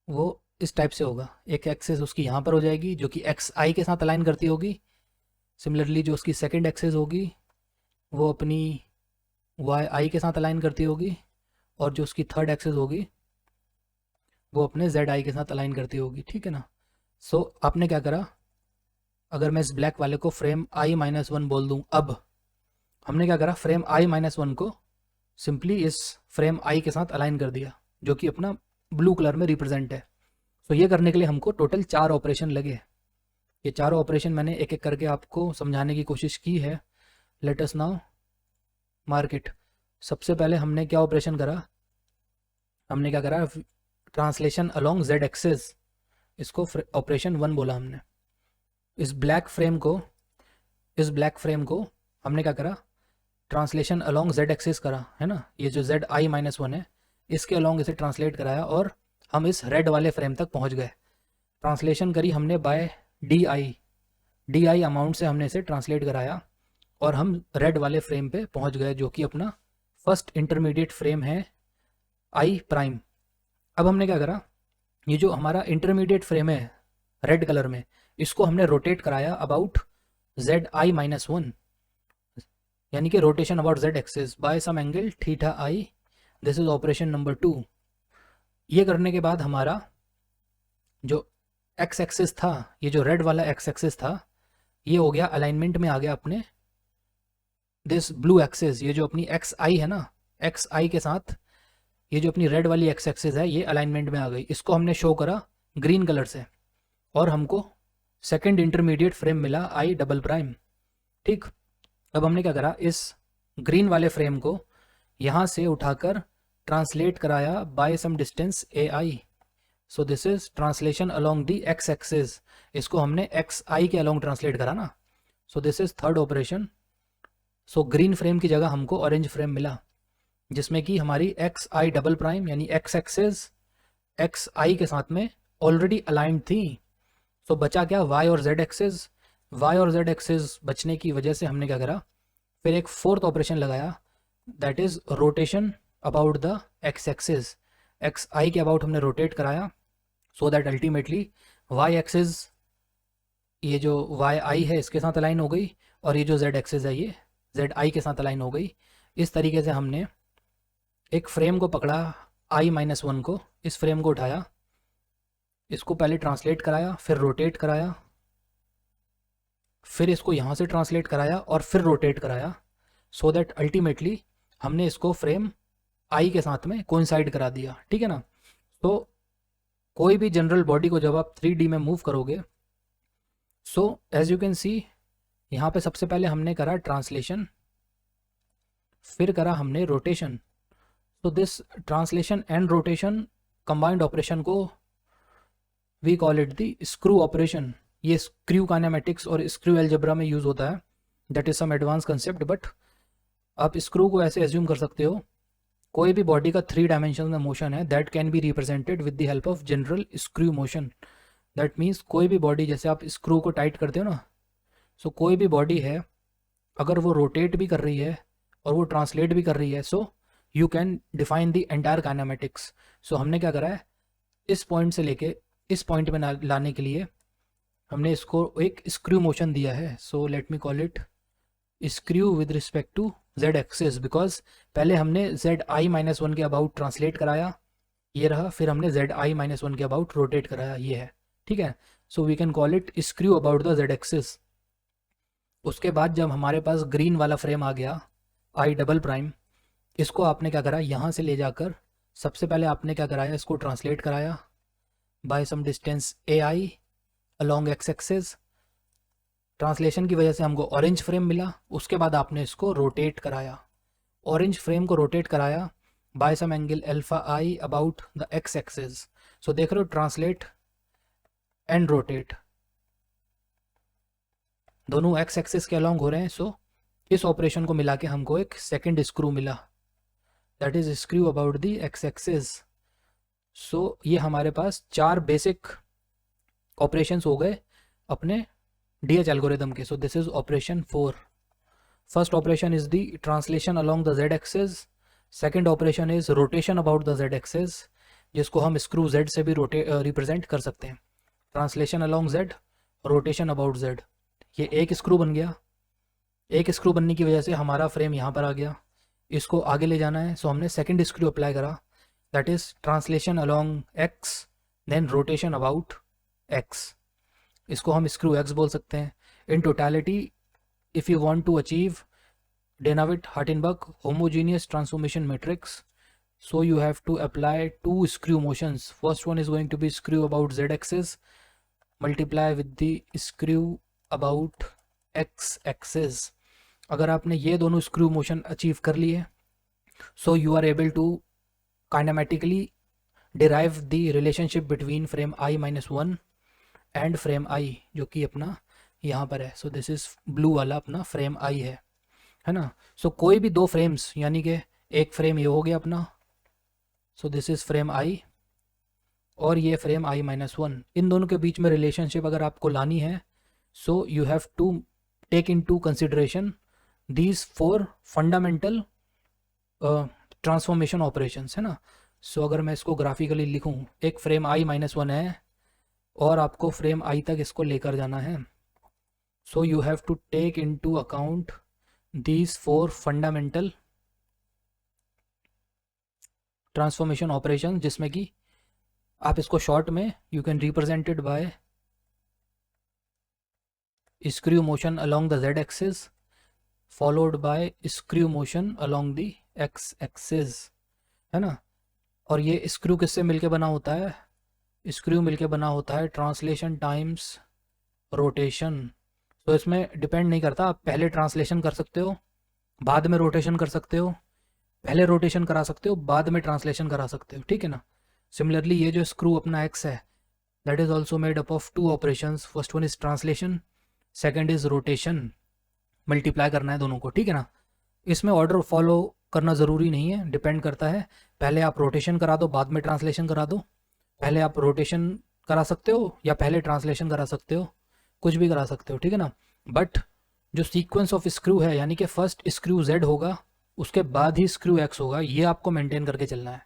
वो इस टाइप से होगा, एक एक्सेस उसकी यहाँ पर हो जाएगी जो कि एक्स आई के साथ अलाइन करती होगी। सिमिलरली जो उसकी सेकेंड एक्सेस होगी वो अपनी वाई आई के साथ अलाइन करती होगी, और जो उसकी थर्ड एक्सेस होगी वो अपने जेड आई के साथ अलाइन करती होगी, ठीक है ना। सो आपने क्या करा, अगर मैं इस ब्लैक वाले को फ्रेम आई माइनस वन बोल दूँ, अब हमने क्या करा, फ्रेम आई माइनस वन को सिंपली इस फ्रेम आई के साथ अलाइन कर दिया जो कि अपना ब्लू कलर में रिप्रेजेंट है। तो ये करने के लिए हमको टोटल 4 ऑपरेशन लगे। ये चारों ऑपरेशन मैंने एक एक करके आपको समझाने की कोशिश की है। Late us now mark it. सबसे पहले हमने क्या ऑपरेशन करा, हमने क्या करा, ट्रांसलेशन अलोंग जेड एक्सेस, इसको ऑपरेशन 1 बोला हमने। इस ब्लैक फ्रेम को हमने क्या करा, ट्रांसलेशन अलोंग जेड एक्सेस करा, है ना। ये जो जेड आई माइनस वन है इसके अलोंग इसे ट्रांसलेट कराया और हम इस रेड वाले फ्रेम तक पहुंच गए। ट्रांसलेशन करी हमने बाय डी आई अमाउंट से हमने इसे ट्रांसलेट कराया और हम रेड वाले फ्रेम पे पहुंच गए जो कि अपना फर्स्ट इंटरमीडिएट फ्रेम है आई प्राइम। अब हमने क्या करा, ये जो हमारा इंटरमीडिएट फ्रेम है रेड कलर में, इसको हमने रोटेट कराया about z I minus one, यानी कि rotation about z axis by some angle theta i. This is operation number 2। ये करने के बाद हमारा जो एक्स एक्सिस था, ये जो रेड वाला एक्स एक्सिस था, ये हो गया अलाइनमेंट में आ गया अपने दिस ब्लू एक्सिस। ये जो अपनी एक्स आई है ना, एक्स आई के साथ ये जो अपनी रेड वाली एक्स एक्सिस है ये अलाइनमेंट में आ गई। इसको हमने शो करा ग्रीन कलर से और हमको सेकंड इंटरमीडिएट फ्रेम मिला आई डबल प्राइम, ठीक। अब हमने क्या करा, इस ग्रीन वाले फ्रेम को यहाँ से उठाकर ट्रांसलेट कराया by some distance a i. So this is translation along the x axis. इसको हमने एक्स आई के अलोंग ट्रांसलेट करा ना। So this is third operation. So green frame की जगह हमको ऑरेंज फ्रेम मिला जिसमें कि हमारी एक्स आई डबल प्राइम यानी एक्स एक्सिस एक्स आई के साथ में ऑलरेडी अलाइंड थी। सो बचा क्या, वाई और जेड एक्सिस। वाई और जेड एक्सिस बचने की वजह से हमने क्या करा, फिर एक फोर्थ ऑपरेशन लगाया, that is rotation about the x axis. X i के अबाउट हमने रोटेट कराया so that ultimately y axis, ये जो वाई आई है इसके साथ अलाइन हो गई और ये जो जेड एक्सिस है ये जेड आई के साथ अलाइन हो गई। इस तरीके से हमने एक फ्रेम को पकड़ा आई माइनस वन को, इस फ्रेम को उठाया, इसको पहले ट्रांसलेट कराया, फिर रोटेट कराया, फिर इसको यहाँ से ट्रांसलेट कराया और फिर रोटेट कराया, सो दैट अल्टीमेटली हमने इसको फ्रेम आई के साथ में कोइंसाइड करा दिया, ठीक है ना। तो कोई भी जनरल बॉडी को जब आप 3D में मूव करोगे, so as you can see यहाँ पे सबसे पहले हमने करा ट्रांसलेशन, फिर करा हमने रोटेशन। तो this translation and rotation combined operation को we call it the screw operation. ये स्क्रू काइनेमेटिक्स और स्क्रू एल्जेब्रा में यूज होता है, that is some advance concept, but आप स्क्रू को ऐसे एज्यूम कर सकते हो, कोई भी बॉडी का 3 डायमेंशन में मोशन है that can be represented with the help of general screw motion. That means कोई भी बॉडी, जैसे आप स्क्रू को टाइट करते हो ना, सो कोई भी बॉडी है अगर वो रोटेट भी कर रही है और वो ट्रांसलेट भी कर रही है, so you can define the entire kinematics. So हमने क्या करा है, इस पॉइंट से लेके इस पॉइंट में लाने के लिए हमने इसको एक स्क्रू मोशन दिया है। So let me call it screw with respect to z axis, because पहले हमने जेड आई माइनस वन के अबाउट ट्रांसलेट कराया, ये रहा, फिर हमने जेड आई माइनस वन के अबाउट रोटेट कराया, ये है, ठीक है। So we can call it screw about the z axis. उसके बाद जब हमारे पास ग्रीन वाला फ्रेम आ गया आई डबल प्राइम, इसको आपने क्या करा, यहाँ से ले जाकर सबसे पहले आपने क्या कराया, इसको ट्रांसलेट कराया by some distance a I along x axis. Translation की वजह से हमको ऑरेंज फ्रेम मिला। उसके बाद आपने इसको रोटेट कराया, ऑरेंज फ्रेम को रोटेट कराया by some angle alpha i about the x axis. So देख रहे हो, ट्रांसलेट एंड रोटेट दोनों एक्स एक्सिस के अलॉन्ग हो रहे हैं। सो इस ऑपरेशन को मिला के हमको एक सेकेंड स्क्रू मिला, that is screw about the x axis. So ये हमारे पास 4 बेसिक ऑपरेशंस हो गए अपने DH एल्गोरिदम के। सो this is operation 4। First operation is the translation along the z axis, second operation is rotation about the z axis, जिसको हम स्क्रू जेड से भी रिप्रेजेंट कर सकते हैं। Translation along Z, rotation about Z, ये एक स्क्रू बन गया। एक स्क्रू बनने की वजह से हमारा फ्रेम यहाँ पर आ गया, इसको आगे ले जाना है। सो हमने सेकेंड स्क्रू अप्लाई करा, that is translation along x then rotation about x, इसको हम स्क्रू एक्स बोल सकते हैं। In totality if you want to achieve Danavitt-Hartenbach homogeneous transformation matrix, so you have to apply 2 screw motions. First one is going to be screw about z axis multiply with the screw about x axis. अगर आपने ये दोनों स्क्रू मोशन अचीव कर लिए, so you are able to kinematically derive the relationship between frame I minus 1 and frame I, जो कि अपना यहाँ पर है। So this is blue वाला अपना frame I है ना। सो कोई भी 2 फ्रेम्स, यानी कि एक फ्रेम ये हो गया अपना, सो दिस इज फ्रेम आई, और ये फ्रेम आई माइनस 1, इन दोनों के बीच में रिलेशनशिप अगर आपको लानी है, so you have to take into consideration these 4 fundamental transformation operations, है ना। सो अगर मैं इसको ग्राफिकली लिखूं, एक फ्रेम आई माइनस 1 है और आपको फ्रेम आई तक इसको लेकर जाना है। So you have to take into account these 4 fundamental transformation operations, जिसमें कि आप इसको शॉर्ट में you can represent it by screw motion along the z axis followed by screw motion along the x axis, है ना। और ये स्क्रू किससे मिलके बना होता है, स्क्रू मिलके बना होता है ट्रांसलेशन टाइम्स रोटेशन। तो इसमें डिपेंड नहीं करता, आप पहले ट्रांसलेशन कर सकते हो बाद में रोटेशन कर सकते हो, पहले रोटेशन करा सकते हो बाद में ट्रांसलेशन करा सकते हो, ठीक है ना। सिमिलरली ये जो स्क्रू अपना एक्स है, that is also made up of 2 operations. First one is translation, second is rotation, multiply करना है दोनों को, ठीक है ना। इसमें ऑर्डर फॉलो करना ज़रूरी नहीं है, डिपेंड करता है, पहले आप रोटेशन करा दो बाद में ट्रांसलेशन करा दो, पहले आप रोटेशन करा सकते हो या पहले ट्रांसलेशन करा सकते हो, कुछ भी करा सकते हो, ठीक है ना। बट जो सीक्वेंस ऑफ स्क्रू है, यानी कि फर्स्ट स्क्रू जेड होगा उसके बाद ही स्क्रू एक्स होगा, ये आपको मेंटेन करके चलना है,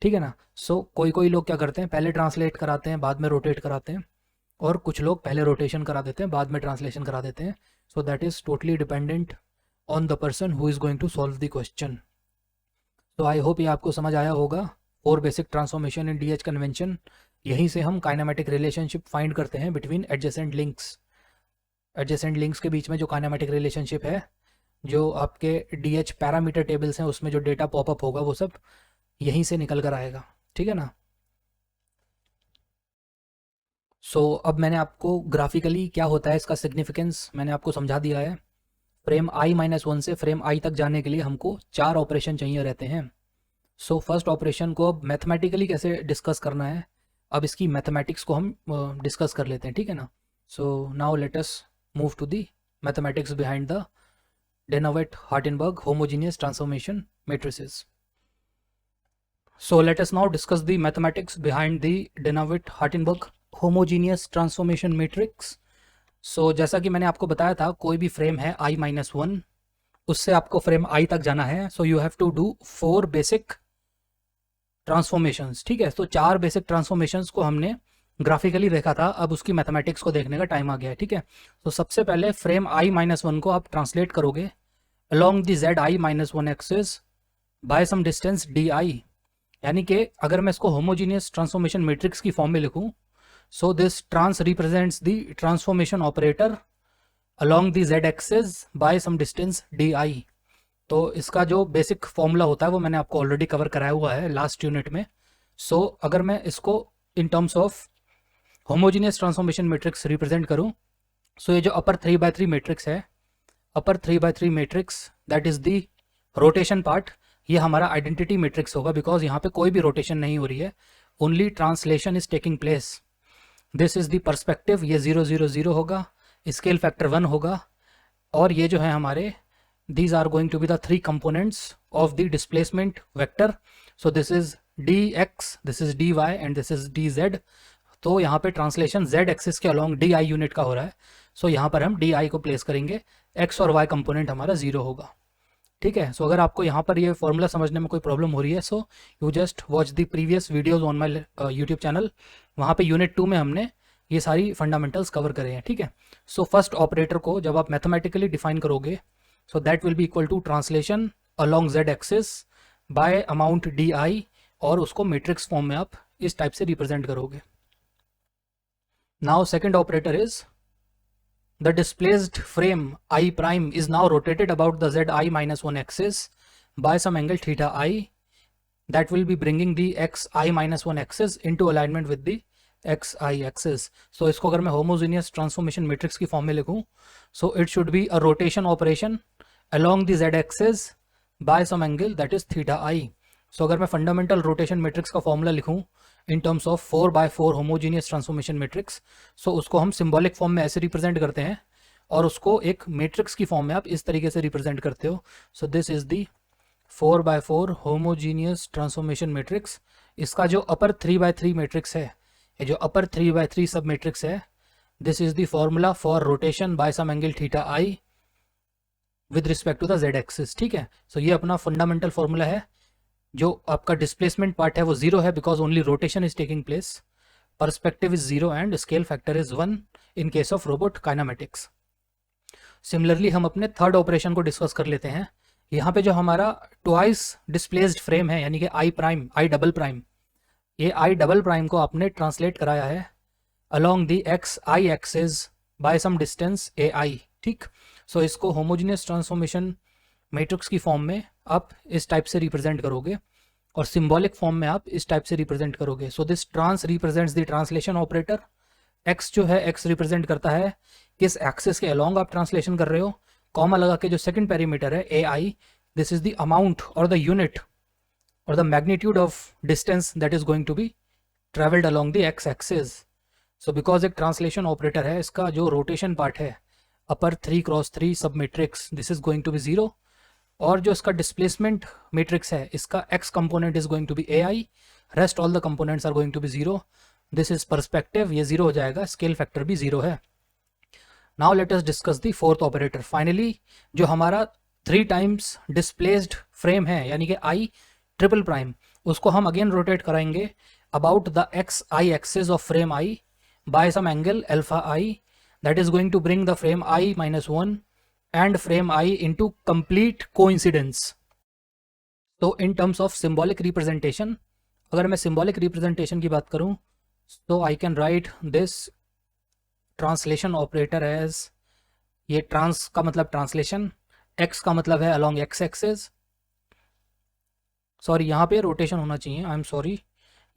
ठीक है ना। सो कोई लोग क्या करते हैं, पहले ट्रांसलेट कराते हैं बाद में रोटेट कराते हैं, और कुछ लोग पहले रोटेशन करा देते हैं बाद में ट्रांसलेशन करा देते हैं। So that is totally dependent on the person who is going to solve the question. तो आई होप ये आपको समझ आया होगा 4 basic transformation in DH convention. यहीं से हम काइनेमेटिक रिलेशनशिप फाइंड करते हैं between adjacent links. Adjacent links के बीच में जो काइनेमेटिक रिलेशनशिप है, जो आपके DH पैरामीटर टेबल्स हैं उसमें जो डेटा पॉपअप होगा वो सब यहीं से निकल कर आएगा, ठीक है ना। सो अब मैंने आपको ग्राफिकली क्या होता है इसका सिग्निफिकेंस मैंने आपको समझा दिया है। फ्रेम I-1 से फ्रेम I तक जाने के लिए हमको 4 ऑपरेशन चाहिए रहते हैं। सो फर्स्ट ऑपरेशन को अब मैथमेटिकली कैसे डिस्कस करना है, अब इसकी मैथमेटिक्स को हम डिस्कस कर लेते हैं, ठीक है ना। So now let us move to the mathematics behind the Danavitt-Hartenbach homogeneous transformation matrices. So let us now discuss the mathematics behind the Danavitt-Hartenbach homogeneous transformation matrix. So जैसा कि मैंने आपको बताया था, कोई भी फ्रेम है I-1 उससे आपको फ्रेम आई तक जाना है, so you have to do 4 basic transformations, ठीक है। तो 4 बेसिक ट्रांसफॉर्मेशंस को हमने ग्राफिकली देखा था, अब उसकी मैथमेटिक्स को देखने का टाइम आ गया है, ठीक है। तो सबसे पहले फ्रेम i-1 को आप ट्रांसलेट करोगे along the zi-1 axis by some distance di, यानी कि अगर मैं इसको होमोजीनियस ट्रांसफॉर्मेशन मैट्रिक्स की फॉर्म में लिखूं, so this trans represents the transformation operator along the z axis by some distance di। तो इसका जो बेसिक फॉर्मूला होता है वो मैंने आपको ऑलरेडी कवर कराया हुआ है लास्ट यूनिट में। सो अगर मैं इसको इन terms of homogeneous transformation matrix represent करूं, सो ये जो अपर 3x3 मैट्रिक्स है, upper 3x3 matrix that is the rotation part, ये हमारा आइडेंटिटी मैट्रिक्स होगा बिकॉज यहाँ पे कोई भी रोटेशन नहीं हो रही है, only translation is taking place. This is the perspective, ये 0 0 0 होगा, स्केल फैक्टर 1 होगा, और ये जो है हमारे these are going to be the 3 components of the displacement vector। so this is dx, this is dy and this is dz। तो यहाँ पे ट्रांसलेशन z एक्सिस के अलॉन्ग di यूनिट का हो रहा है, सो यहाँ पर हम di को प्लेस करेंगे, x और y कंपोनेंट हमारा 0 होगा, ठीक है। सो अगर आपको यहाँ पर ये फॉर्मूला समझने में कोई प्रॉब्लम हो रही है, so you just watch the previous videos on my YouTube channel, वहाँ पे यूनिट 2 में हमने ये सारी फंडामेंटल्स कवर करे हैं, ठीक है। सो फर्स्ट ऑपरेटर को जब आप मैथमेटिकली डिफाइन करोगे, so that will be equal to translation along z axis by amount di, और उसको मैट्रिक्स फॉर्म में आप इस टाइप से रिप्रेजेंट करोगे। Now second operator is the displaced frame i prime is now rotated about the zi-1 axis by some angle theta I, that will be bringing the xi-1 axis into alignment with the xi axis। so इसको अगर मैं होमोजीनियस ट्रांसफॉर्मेशन मैट्रिक्स की फॉर्म में लिखूं, so it should be a rotation operation along the z axis by some angle that is theta I। so अगर मैं फंडामेंटल रोटेशन मैट्रिक्स का फॉर्मूला लिखूं in terms of 4x4 homogeneous transformation matrix, so उसको हम सिंबॉलिक फॉर्म में ऐसे रिप्रेजेंट करते हैं, और उसको एक मैट्रिक्स की फॉर्म में आप इस तरीके से रिप्रेजेंट करते हो। सो this is the 4x4 homogeneous transformation matrix. इसका जो अपर 3x3 मैट्रिक्स है, ये जो अपर 3x3 सब मैट्रिक्स है, this is the formula for rotation by some angle theta i with respect to the z axis, ठीक है। सो ये अपना फंडामेंटल फॉर्मूला है। जो आपका डिस्प्लेसमेंट पार्ट है वो 0 है because only rotation is taking place, perspective is 0 and scale factor is 1 in case of robot kinematics. Similarly हम अपने थर्ड ऑपरेशन को डिस्कस कर लेते हैं। यहाँ पे जो हमारा ट्वाइस डिस्प्लेस्ड फ्रेम है, यानी कि i prime, i double prime, ये आई डबल प्राइम को आपने ट्रांसलेट कराया है along the x i axis by some distance a i, ठीक। सो इसको होमोजीनियस ट्रांसफॉर्मेशन मैट्रिक्स की फॉर्म में आप इस टाइप से रिप्रेजेंट करोगे, और सिंबॉलिक फॉर्म में आप इस टाइप से रिप्रेजेंट करोगे। So this trans represents the translation operator. X जो है, एक्स रिप्रेजेंट करता है किस एक्सिस के अलॉन्ग आप ट्रांसलेशन कर रहे हो, कॉमा लगा के जो सेकंड पैरामीटर है a i, this is the amount और द यूनिट और the magnitude of distance that is going to be travelled along the x axis. So because एक ट्रांसलेशन ऑपरेटर है, इसका जो रोटेशन पार्ट है अपर 3x3 सब matrix, this is going to be 0, और जो इसका डिस्प्लेसमेंट मैट्रिक्स है, इसका x component is going to be a i, rest all the components are going to be 0। This is perspective, ये 0 हो जाएगा, स्केल फैक्टर भी 0 है। Now let us discuss the fourth operator. Finally जो हमारा 3 टाइम्स डिस्प्लेस्ड फ्रेम है, यानी कि i ट्रिपल प्राइम, उसको हम अगेन रोटेट कराएंगे about the x i axis of frame i by some angle alpha i, that is going to bring the frame i-1 and frame I into complete coincidence। तो in terms of symbolic representation, अगर मैं symbolic representation की बात करूं, तो I can write this translation operator as, ये trans का मतलब translation, x का मतलब है along x axis, सॉरी यहाँ पे रोटेशन होना चाहिए, आई एम सॉरी,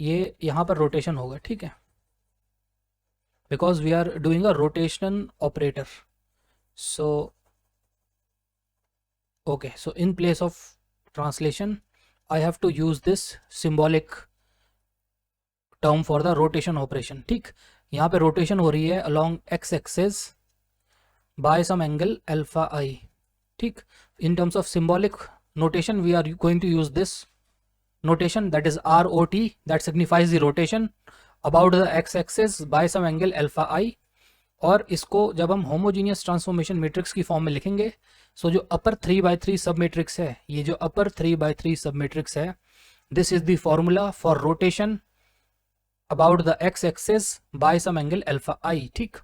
ये यहाँ पर रोटेशन होगा, ठीक है, because we are doing a rotation operator। so okay, so in place of translation I have to use this symbolic term for the rotation operation, ठीक। यहाँ पे रोटेशन हो रही है along x axis by some angle alpha I, ठीक। in terms of symbolic notation we are going to use this notation, that is ROT, that signifies the rotation about the x-axis by some angle alpha I, और इसको जब हम होमोजीनियस ट्रांसफॉर्मेशन मैट्रिक्स की फॉर्म में लिखेंगे, सो जो अपर 3/3 सब मैट्रिक्स है, ये जो अपर 3/3 सब मैट्रिक्स है, this is the formula for rotation about the x axis by some angle alpha i. ठीक,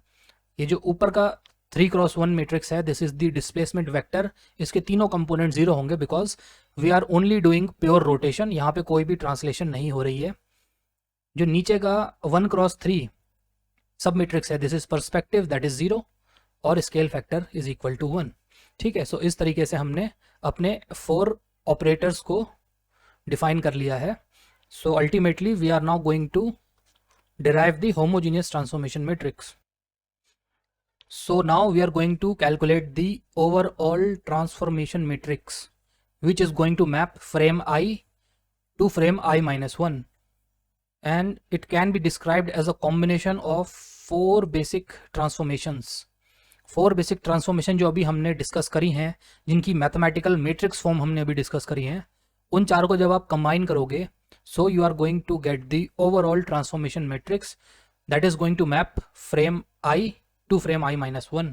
ये जो ऊपर का 3x1 मैट्रिक्स है, this is the displacement vector. इसके तीनों कंपोनेंट जीरो होंगे because we are only doing pure rotation, यहाँ पे कोई भी ट्रांसलेशन नहीं हो रही है। जो नीचे का 1x3 सब मैट्रिक्स है, this is perspective, that is 0 और scale factor is equal to 1। ठीक है, सो इस तरीके से हमने अपने 4 ऑपरेटर्स को डिफाइन कर लिया है। So ultimately we are now going to derive the homogeneous transformation matrix. So now we are going to calculate the overall transformation matrix, which is going to map frame I to frame I minus 1, and it can be described as a combination of 4 basic transformations. 4 basic transformation जो अभी हमने डिस्कस करी हैं, जिनकी मैथमेटिकल मैट्रिक्स फॉर्म हमने अभी डिस्कस करी हैं, उन चारों को जब आप कंबाइन करोगे, so you are going to get the overall transformation matrix that is going to map frame I to frame I minus 1.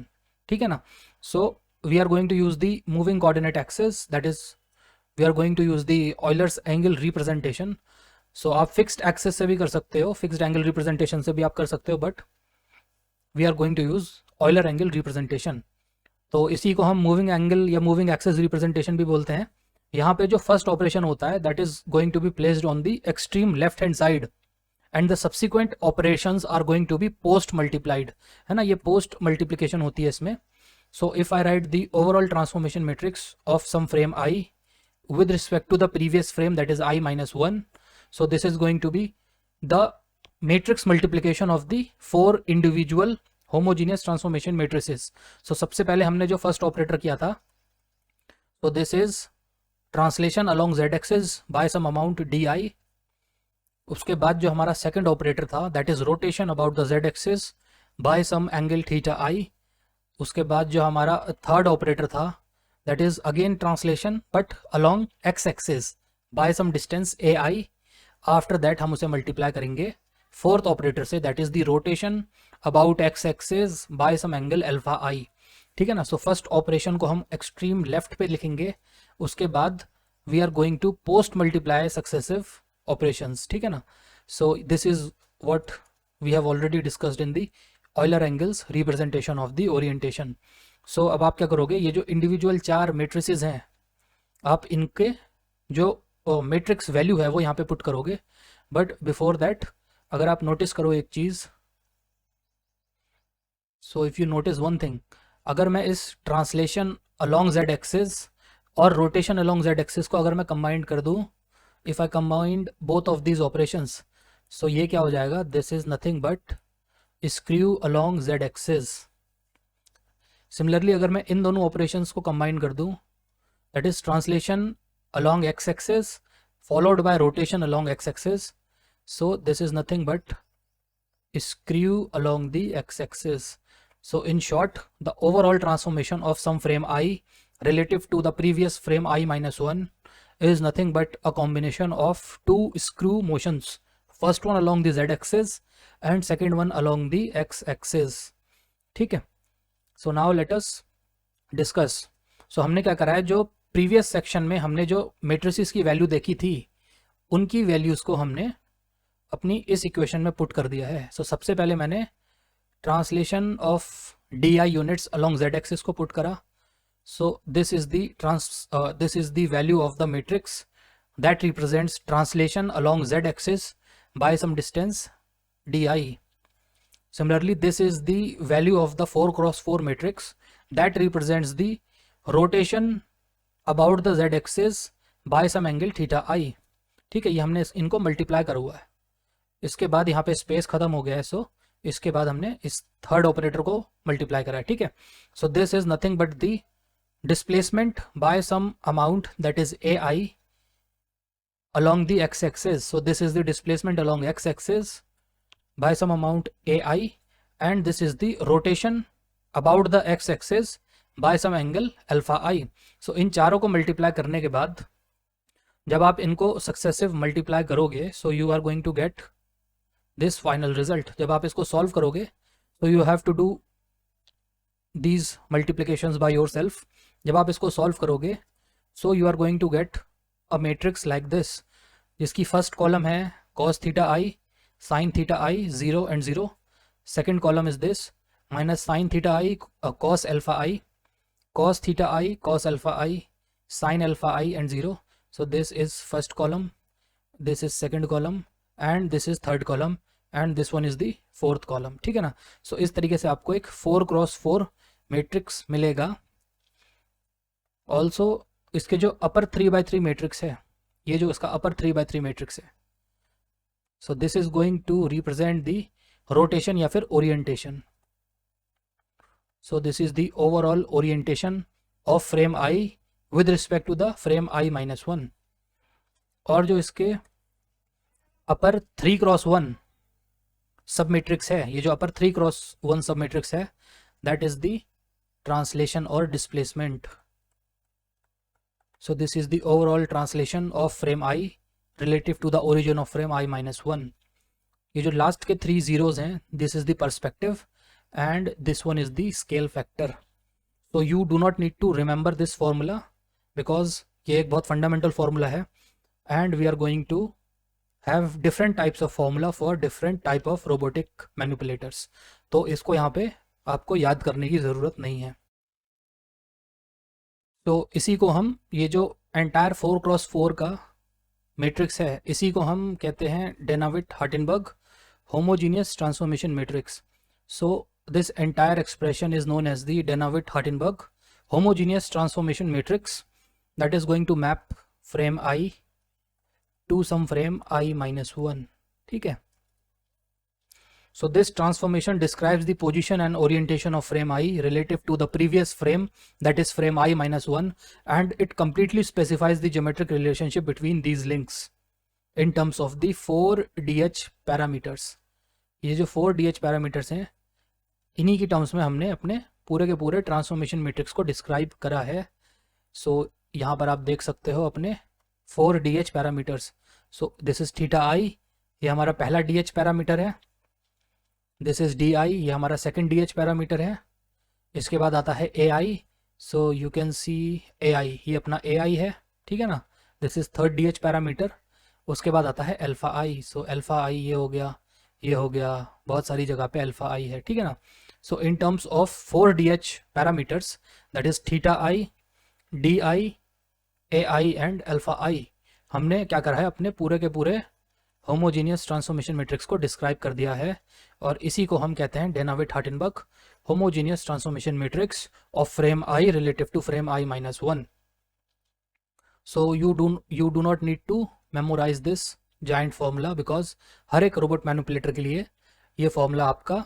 ठीक है ना? So we are going to use the moving coordinate axis, that is we are going to use the Euler's angle representation. So आप fixed axis से भी कर सकते हो, fixed angle representation से भी आप कर सकते हो, but we are going to use Euler angle representation. तो इसी को हम moving angle या moving axis representation भी बोलते हैं। यहाँ पे जो फर्स्ट ऑपरेशन होता है, that is going to be placed on the extreme left hand side and the subsequent operations are going to be post multiplied, है ना, ये पोस्ट मल्टीप्लिकेशन होती है इसमें। So if I write the overall transformation matrix of some frame i with respect to the previous frame, that is I minus 1, so this is going to be the matrix multiplication of the 4 individual homogeneous transformation matrices. So सबसे पहले हमने जो फर्स्ट ऑपरेटर किया था, so this is translation along z axis by some amount di। उसके बाद जो हमारा सेकंड ऑपरेटर था, that is rotation about the z axis by some angle theta i। उसके बाद जो हमारा थर्ड ऑपरेटर था, that is again translation but along x axis by some distance ai। After that हम उसे मल्टीप्लाई करेंगे फोर्थ ऑपरेटर से, that is the rotation about x axis by some angle alpha i। ठीक है ना? सो फर्स्ट ऑपरेशन को हम एक्सट्रीम लेफ्ट पे लिखेंगे, उसके बाद we are going to post multiply successive operations. ठीक है ना? So this is what we have already discussed in the Euler angles representation of the orientation. So अब आप क्या करोगे, ये जो इंडिविजुअल 4 मैट्रिसेस हैं, आप इनके जो मैट्रिक्स वैल्यू है वो यहाँ पे पुट करोगे। बट बिफोर दैट अगर आप नोटिस करो एक चीज़, so if you notice one thing, अगर मैं इस ट्रांसलेशन अलॉन्ग z एक्सिस और रोटेशन अलॉन्ग z एक्सिस को अगर मैं कंबाइंड कर दूं, if I combined both of these operations, so ये क्या हो जाएगा, this is nothing but screw along z axis. Similarly अगर मैं इन दोनों ऑपरेशंस को कंबाइन कर दूं, that is translation along x axis followed by rotation along x axis, so this is nothing but screw along the x axis. So in short, the overall transformation of some frame I relative to the previous frame I minus 1 is nothing but a combination of 2 screw motions. First one along the z axis and second one along the x axis. ठीक है? So now let us discuss. So हमने क्या करा है, जो previous section में हमने जो matrices की वैल्यू देखी थी, उनकी वैल्यूज को हमने अपनी इस इक्वेशन में पुट कर दिया है। So सबसे पहले मैंने translation of di units along z axis को पुट करा। So this is the value of the matrix that represents translation along z axis by some distance di। Similarly this is the value of the 4x4 matrix that represents the rotation about the z axis by some angle theta i। ठीक है, ये हमने इनको मल्टीप्लाई करा हुआ है। इसके बाद यहाँ पे स्पेस खत्म हो गया है, सो इसके बाद हमने इस थर्ड ऑपरेटर को मल्टीप्लाई करा है। ठीक है, so this is nothing but the displacement by some amount that is ai along the x axis. So this is the displacement along x axis by some amount ai, and this is the rotation about the x axis by some angle alpha i. So इन चारों को मल्टीप्लाई करने के बाद जब आप इनको सक्सेसिव मल्टीप्लाई करोगे, so you are going to get this final result. जब आप इसको सॉल्व करोगे, तो you have to do these multiplications by yourself. जब आप इसको सॉल्व करोगे so you are going to get a matrix like this, जिसकी फर्स्ट कॉलम है cos theta I sin theta I 0 and 0. Second column is this minus sin theta I cos alpha i, cos theta I, cos alpha I, sin alpha I and 0. So this is first column, this is second column and this is third column and this one is the fourth column. ठीक है ना. So इस तरीके से आपको एक 4x4 मैट्रिक्स मिलेगा. ऑल्सो इसके जो अपर 3x3 मैट्रिक्स है, ये जो इसका अपर 3x3 मैट्रिक्स है, so this is going to represent the rotation या फिर orientation. So this is the overall orientation of frame I with respect to the frame I minus 1. और जो इसके अपर 3x1 सब मैट्रिक्स है, ये जो अपर 3x1 सब मैट्रिक्स है, that is the translation or displacement. So this is the overall translation of frame I relative to the origin of frame I minus 1. ये जो लास्ट के 3 zeros हैं, this is the perspective and this one is the scale factor. So you do not need to remember this formula because ये एक बहुत fundamental formula है and we are going to have different types of formula for different type of robotic manipulators. तो इसको यहाँ पे आपको याद करने की ज़रूरत नहीं है. तो इसी को हम, ये जो entire 4x4 का मैट्रिक्स है, इसी को हम कहते हैं डेनाविट-हार्टेनबर्ग homogeneous transformation matrix. So this entire expression is known as the Denavitt-Hartenberg homogeneous transformation matrix that is going to map frame I to some frame I minus 1. ठीक है. So this transformation describes the position and orientation of frame I relative to the previous frame, that is frame I minus 1, and it completely specifies the geometric relationship between these links in terms of the 4DH parameters. ये जो 4DH parameters हैं, इन्हीं की टर्म्स में हमने अपने पूरे के पूरे ट्रांसफॉर्मेशन मैट्रिक्स को डिस्क्राइब करा है. सो यहाँ पर आप देख सकते हो अपने 4DH parameters. So this is theta i, ये हमारा पहला DH पैरामीटर है. दिस इज DI, ये हमारा सेकंड DH पैरामीटर है. इसके बाद आता है AI. So you can C AI, ये अपना AI है. ठीक है ना. This is third DH parameter. उसके बाद आता है अल्फा आई. सो अल्फा आई ये हो गया, ये हो गया, बहुत सारी जगह पे अल्फा आई है. ठीक है ना. So in terms of 4DH parameters, that is theta i, DI, AI and alpha i, हमने क्या करा है, अपने पूरे के पूरे होमोजीनियस ट्रांसफॉर्मेशन मैट्रिक्स को डिस्क्राइब कर दिया है. और इसी को हम कहते हैं Denavit-Hartenberg homogeneous transformation matrix of frame i relative to frame I minus 1. So you do not need to memorise this giant formula because हर एक रोबोट मैनिपुलेटर के लिए ये फॉर्मूला आपका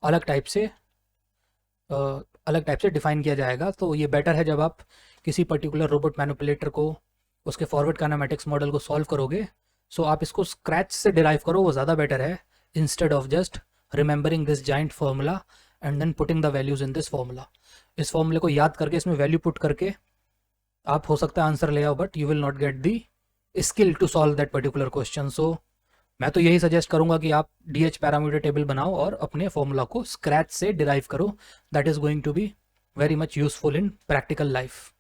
अलग टाइप से डिफाइन किया जाएगा. तो ये बेटर है जब आप किसी पर्टिकुलर रोबोट मैनिपुलेटर को, उसके फॉरवर्ड काइनेमैटिक्स मॉडल को सॉल्व करोगे, सो आप इसको स्क्रैच से डिराइव करो, वो ज़्यादा बेटर है, instead of just remembering this giant formula and then putting the values in this formula. इस फॉर्मूले को याद करके इसमें वैल्यू पुट करके आप हो सकता है आंसर ले आओ, but you will not get the skill to solve that particular question. So मैं तो यही सजेस्ट करूंगा कि आप DH पैरामीटर टेबल बनाओ और अपने फॉर्मूला को स्क्रैच से डिराइव करो. That is going to be very much useful in practical life.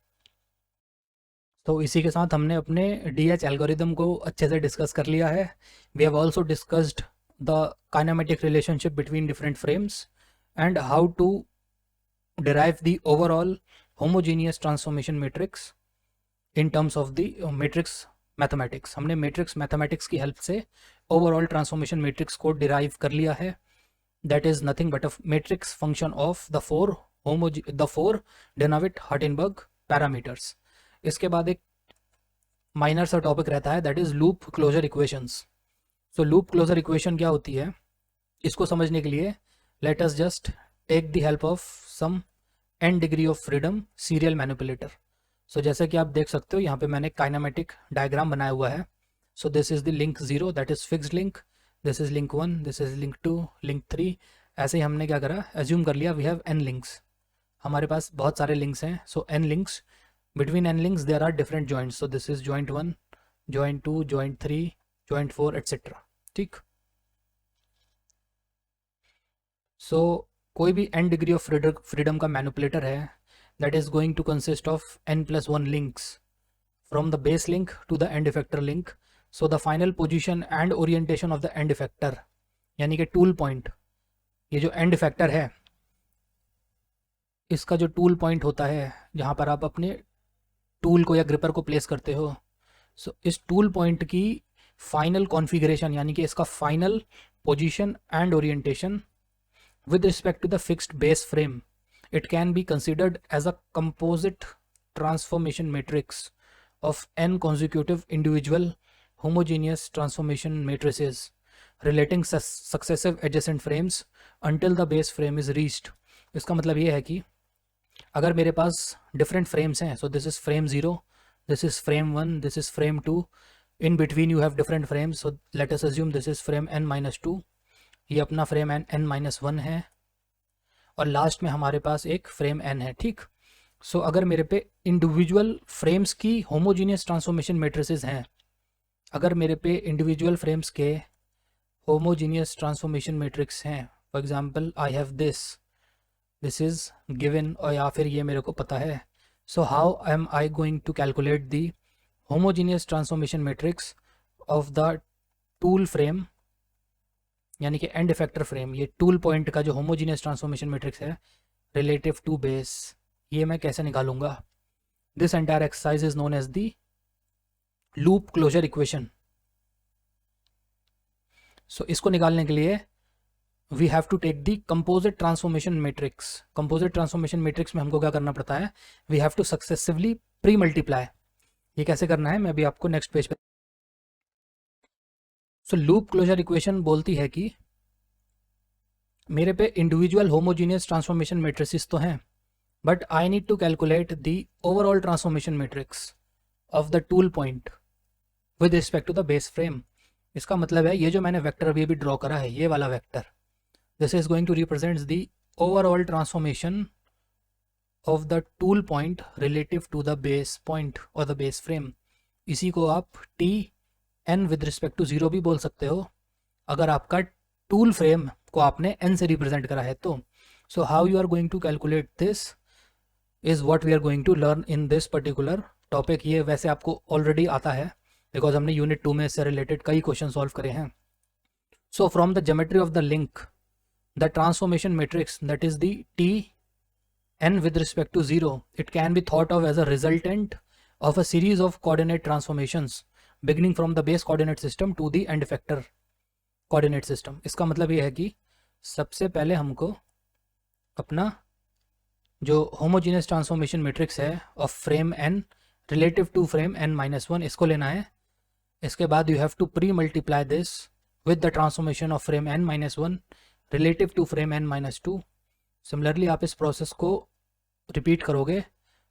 तो इसी के साथ हमने अपने DH एल्गोरिदम को अच्छे से डिस्कस कर लिया है. We have also discussed the kinematic relationship between different frames and how to derive the overall homogeneous transformation matrix in terms of the matrix mathematics. हमने मैट्रिक्स मैथमेटिक्स की हेल्प से ओवरऑल ट्रांसफॉर्मेशन मैट्रिक्स को डिराइव कर लिया है. That is nothing but a matrix function of the four Denavit-Hartenberg parameters. इसके बाद एक माइनर सा टॉपिक रहता है, that is loop closure equations. So loop closure equation क्या होती है, इसको समझने के लिए let us just take the help of some n degree of freedom serial manipulator. So जैसे कि आप देख सकते हो यहाँ पे मैंने काइनेमेटिक डायग्राम बनाया हुआ है. So this is the link 0, that is fixed link. This is link 1, this is link 2, link 3. ऐसे ही हमने क्या करा, एज्यूम कर लिया वी हैव n लिंक्स. हमारे पास बहुत सारे लिंक्स हैं. So n links, between n links there are different joints. So this is joint 1, joint 2, joint 3, joint 4 etcetera. ठीक. सो कोई भी n डिग्री ऑफ फ्रीडम का मैनिपुलेटर है that is going to consist of n+1 links from the base link to the end effector link. So the final position and orientation of the end effector यानी कि टूल पॉइंट, ये जो एंड इफेक्टर है इसका जो टूल पॉइंट होता है जहाँ पर आप अपने टूल को या ग्रिपर को प्लेस करते हो, सो इस टूल पॉइंट की फाइनल कॉन्फ़िगरेशन यानी कि इसका final position and orientation with respect to the fixed base frame, it can be considered as a composite transformation matrix of n consecutive individual homogeneous transformation matrices relating successive adjacent frames until the base frame is reached. इसका मतलब ये है कि अगर मेरे पास different frames हैं, so this is frame 0, this is frame 1, this is frame 2, in between you have different frames, so let us assume this is frame n-2, ये अपना फ्रेम n-1 है और लास्ट में हमारे पास एक फ्रेम n है. ठीक. सो अगर मेरे पे इंडिविजुअल फ्रेम्स की होमोजीनियस ट्रांसफॉर्मेशन मैट्रिसेस हैं, अगर मेरे पे इंडिविजुअल फ्रेम्स के होमोजीनियस ट्रांसफॉर्मेशन मैट्रिक्स हैं, for example I have this is given और या फिर ये मेरे को पता है, so how am I going to calculate the homogeneous transformation matrix of the tool frame यानी कि एंड इफेक्टर फ्रेम, ये टूल पॉइंट का जो होमोजीनियस ट्रांसफॉर्मेशन मैट्रिक्स है रिलेटिव टू बेस, ये मैं कैसे निकालूंगा. This entire exercise is known as the loop closure equation. So इसको निकालने के लिए we have to take the composite transformation matrix. Composite transformation matrix में हमको क्या करना पड़ता है, we have to successively pre multiply. ये कैसे करना है मैं अभी आपको नेक्स्ट पेज पे. सो लूप क्लोजर इक्वेशन बोलती है कि मेरे पे इंडिविजुअल होमोजीनियस ट्रांसफॉर्मेशन मैट्रिसेस तो हैं, but I need to calculate the overall transformation matrix of the tool point with respect to the base frame. इसका मतलब है ये जो मैंने वेक्टर अभी डॉ करा है, ये वाला vector, this is going to represents the overall transformation of the tool point relative to the base point और द बेस फ्रेम. इसी को आप T n with respect to 0 भी बोल सकते हो अगर आपका टूल फ्रेम को आपने n से रिप्रेजेंट करा है तो. So how you are going to calculate this is what we are going to learn in this particular topic. ये वैसे आपको ऑलरेडी आता है बिकॉज हमने यूनिट 2 में इससे रिलेटेड कई क्वेश्चन सॉल्व करे हैं. So from the geometry of the link the transformation matrix that is the T n with respect to 0, it can be thought of as a resultant of a series of coordinate transformations beginning from the base coordinate system to the end effector coordinate system. इसका मतलब ये है कि सबसे पहले हमको अपना जो homogeneous transformation matrix है of frame n relative to frame n-1 इसको लेना है. इसके बाद you have to pre-multiply this with the transformation of frame n-1 relative to frame n-2. Similarly आप इस प्रोसेस को रिपीट करोगे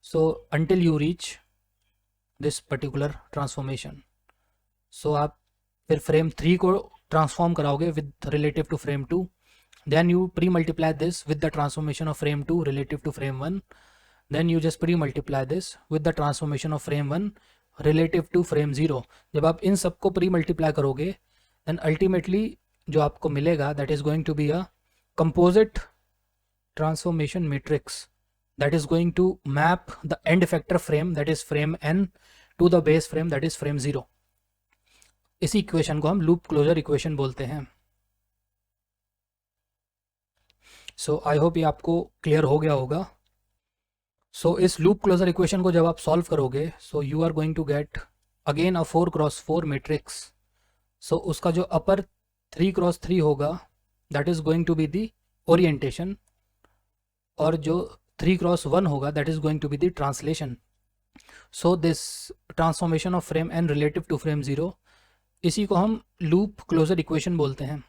so until you reach this particular transformation. So आप फिर फ्रेम 3 को ट्रांसफॉर्म कराओगे with relative to frame 2, then you pre multiply this with the transformation of frame 2 relative to frame 1, then you just pre multiply this with the transformation of frame 1 relative to frame 0. जब आप इन सबको प्री मल्टीप्लाई करोगे देन अल्टीमेटली जो आपको मिलेगा that is going to be a composite transformation matrix that is going to map the end effector frame that is frame n to the base frame that is frame 0. इसी इक्वेशन को हम लूप क्लोजर इक्वेशन बोलते हैं. सो आई होप ये आपको क्लियर हो गया होगा. सो इस लूप क्लोजर इक्वेशन को जब आप सॉल्व करोगे so you are going to get again a 4x4 matrix. So उसका जो अपर 3x3 होगा that is going to be the orientation और जो 3x1 होगा that is going to be the translation. So this transformation of frame n relative to frame 0, इसी को हम लूप क्लोजर इक्वेशन बोलते हैं.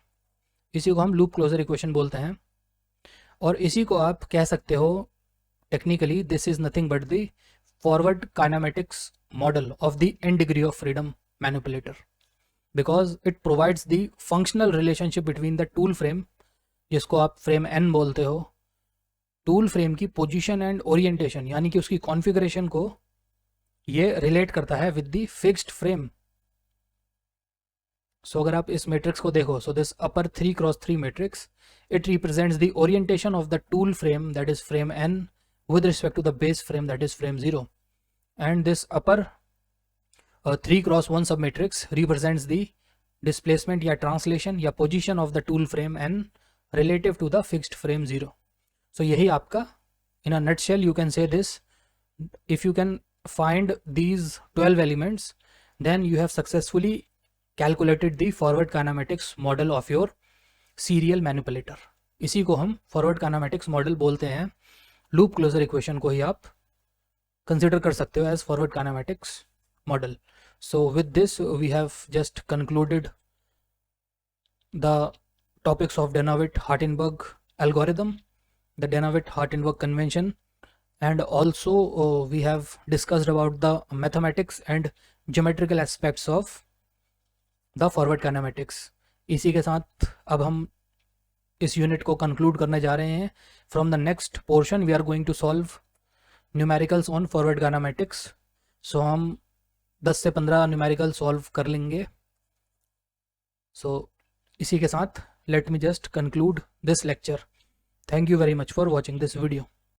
इसी को हम लूप क्लोजर इक्वेशन बोलते हैं और इसी को आप कह सकते हो technically this is nothing but the forward kinematics model of the n degree of freedom manipulator because it provides the functional relationship between the tool frame जिसको आप फ्रेम n बोलते हो, टूल फ्रेम की पोजीशन एंड ओरिएंटेशन यानी कि उसकी कॉन्फ़िगरेशन को ये रिलेट करता है विद द फिक्स्ड फ्रेम. सो अगर आप इस मैट्रिक्स को देखो, so this upper 3x3 matrix, it represents the orientation of the tool frame, that is frame n, with respect to the base frame, that is frame 0. And this upper 3x1 submatrix represents the displacement या translation या position of the tool frame n relative to the fixed frame 0. So यही आपका, in a nutshell you can say this: if you can find these 12 elements, then you have successfully calculated the forward kinematics model of your serial manipulator. इसी को हम फॉरवर्ड काइनेमेटिक्स मॉडल बोलते हैं. लूप क्लोजर इक्वेशन को ही आप कंसिडर कर सकते हो as forward kinematics model. So with this we have just concluded the topics of Danavitt-Hartenberg algorithm, the Danavitt-Hartenberg convention, and also we have discussed about the mathematics and geometrical aspects of the forward kinematics. इसी के साथ अब हम इस यूनिट को कंक्लूड करने जा रहे हैं. From the next portion we are going to solve numericals on forward kinematics. So हम 10 से 15 न्यूमेरिकल सॉल्व कर लेंगे. सो इसी के साथ late me just conclude this lecture. Thank you very much for watching this video.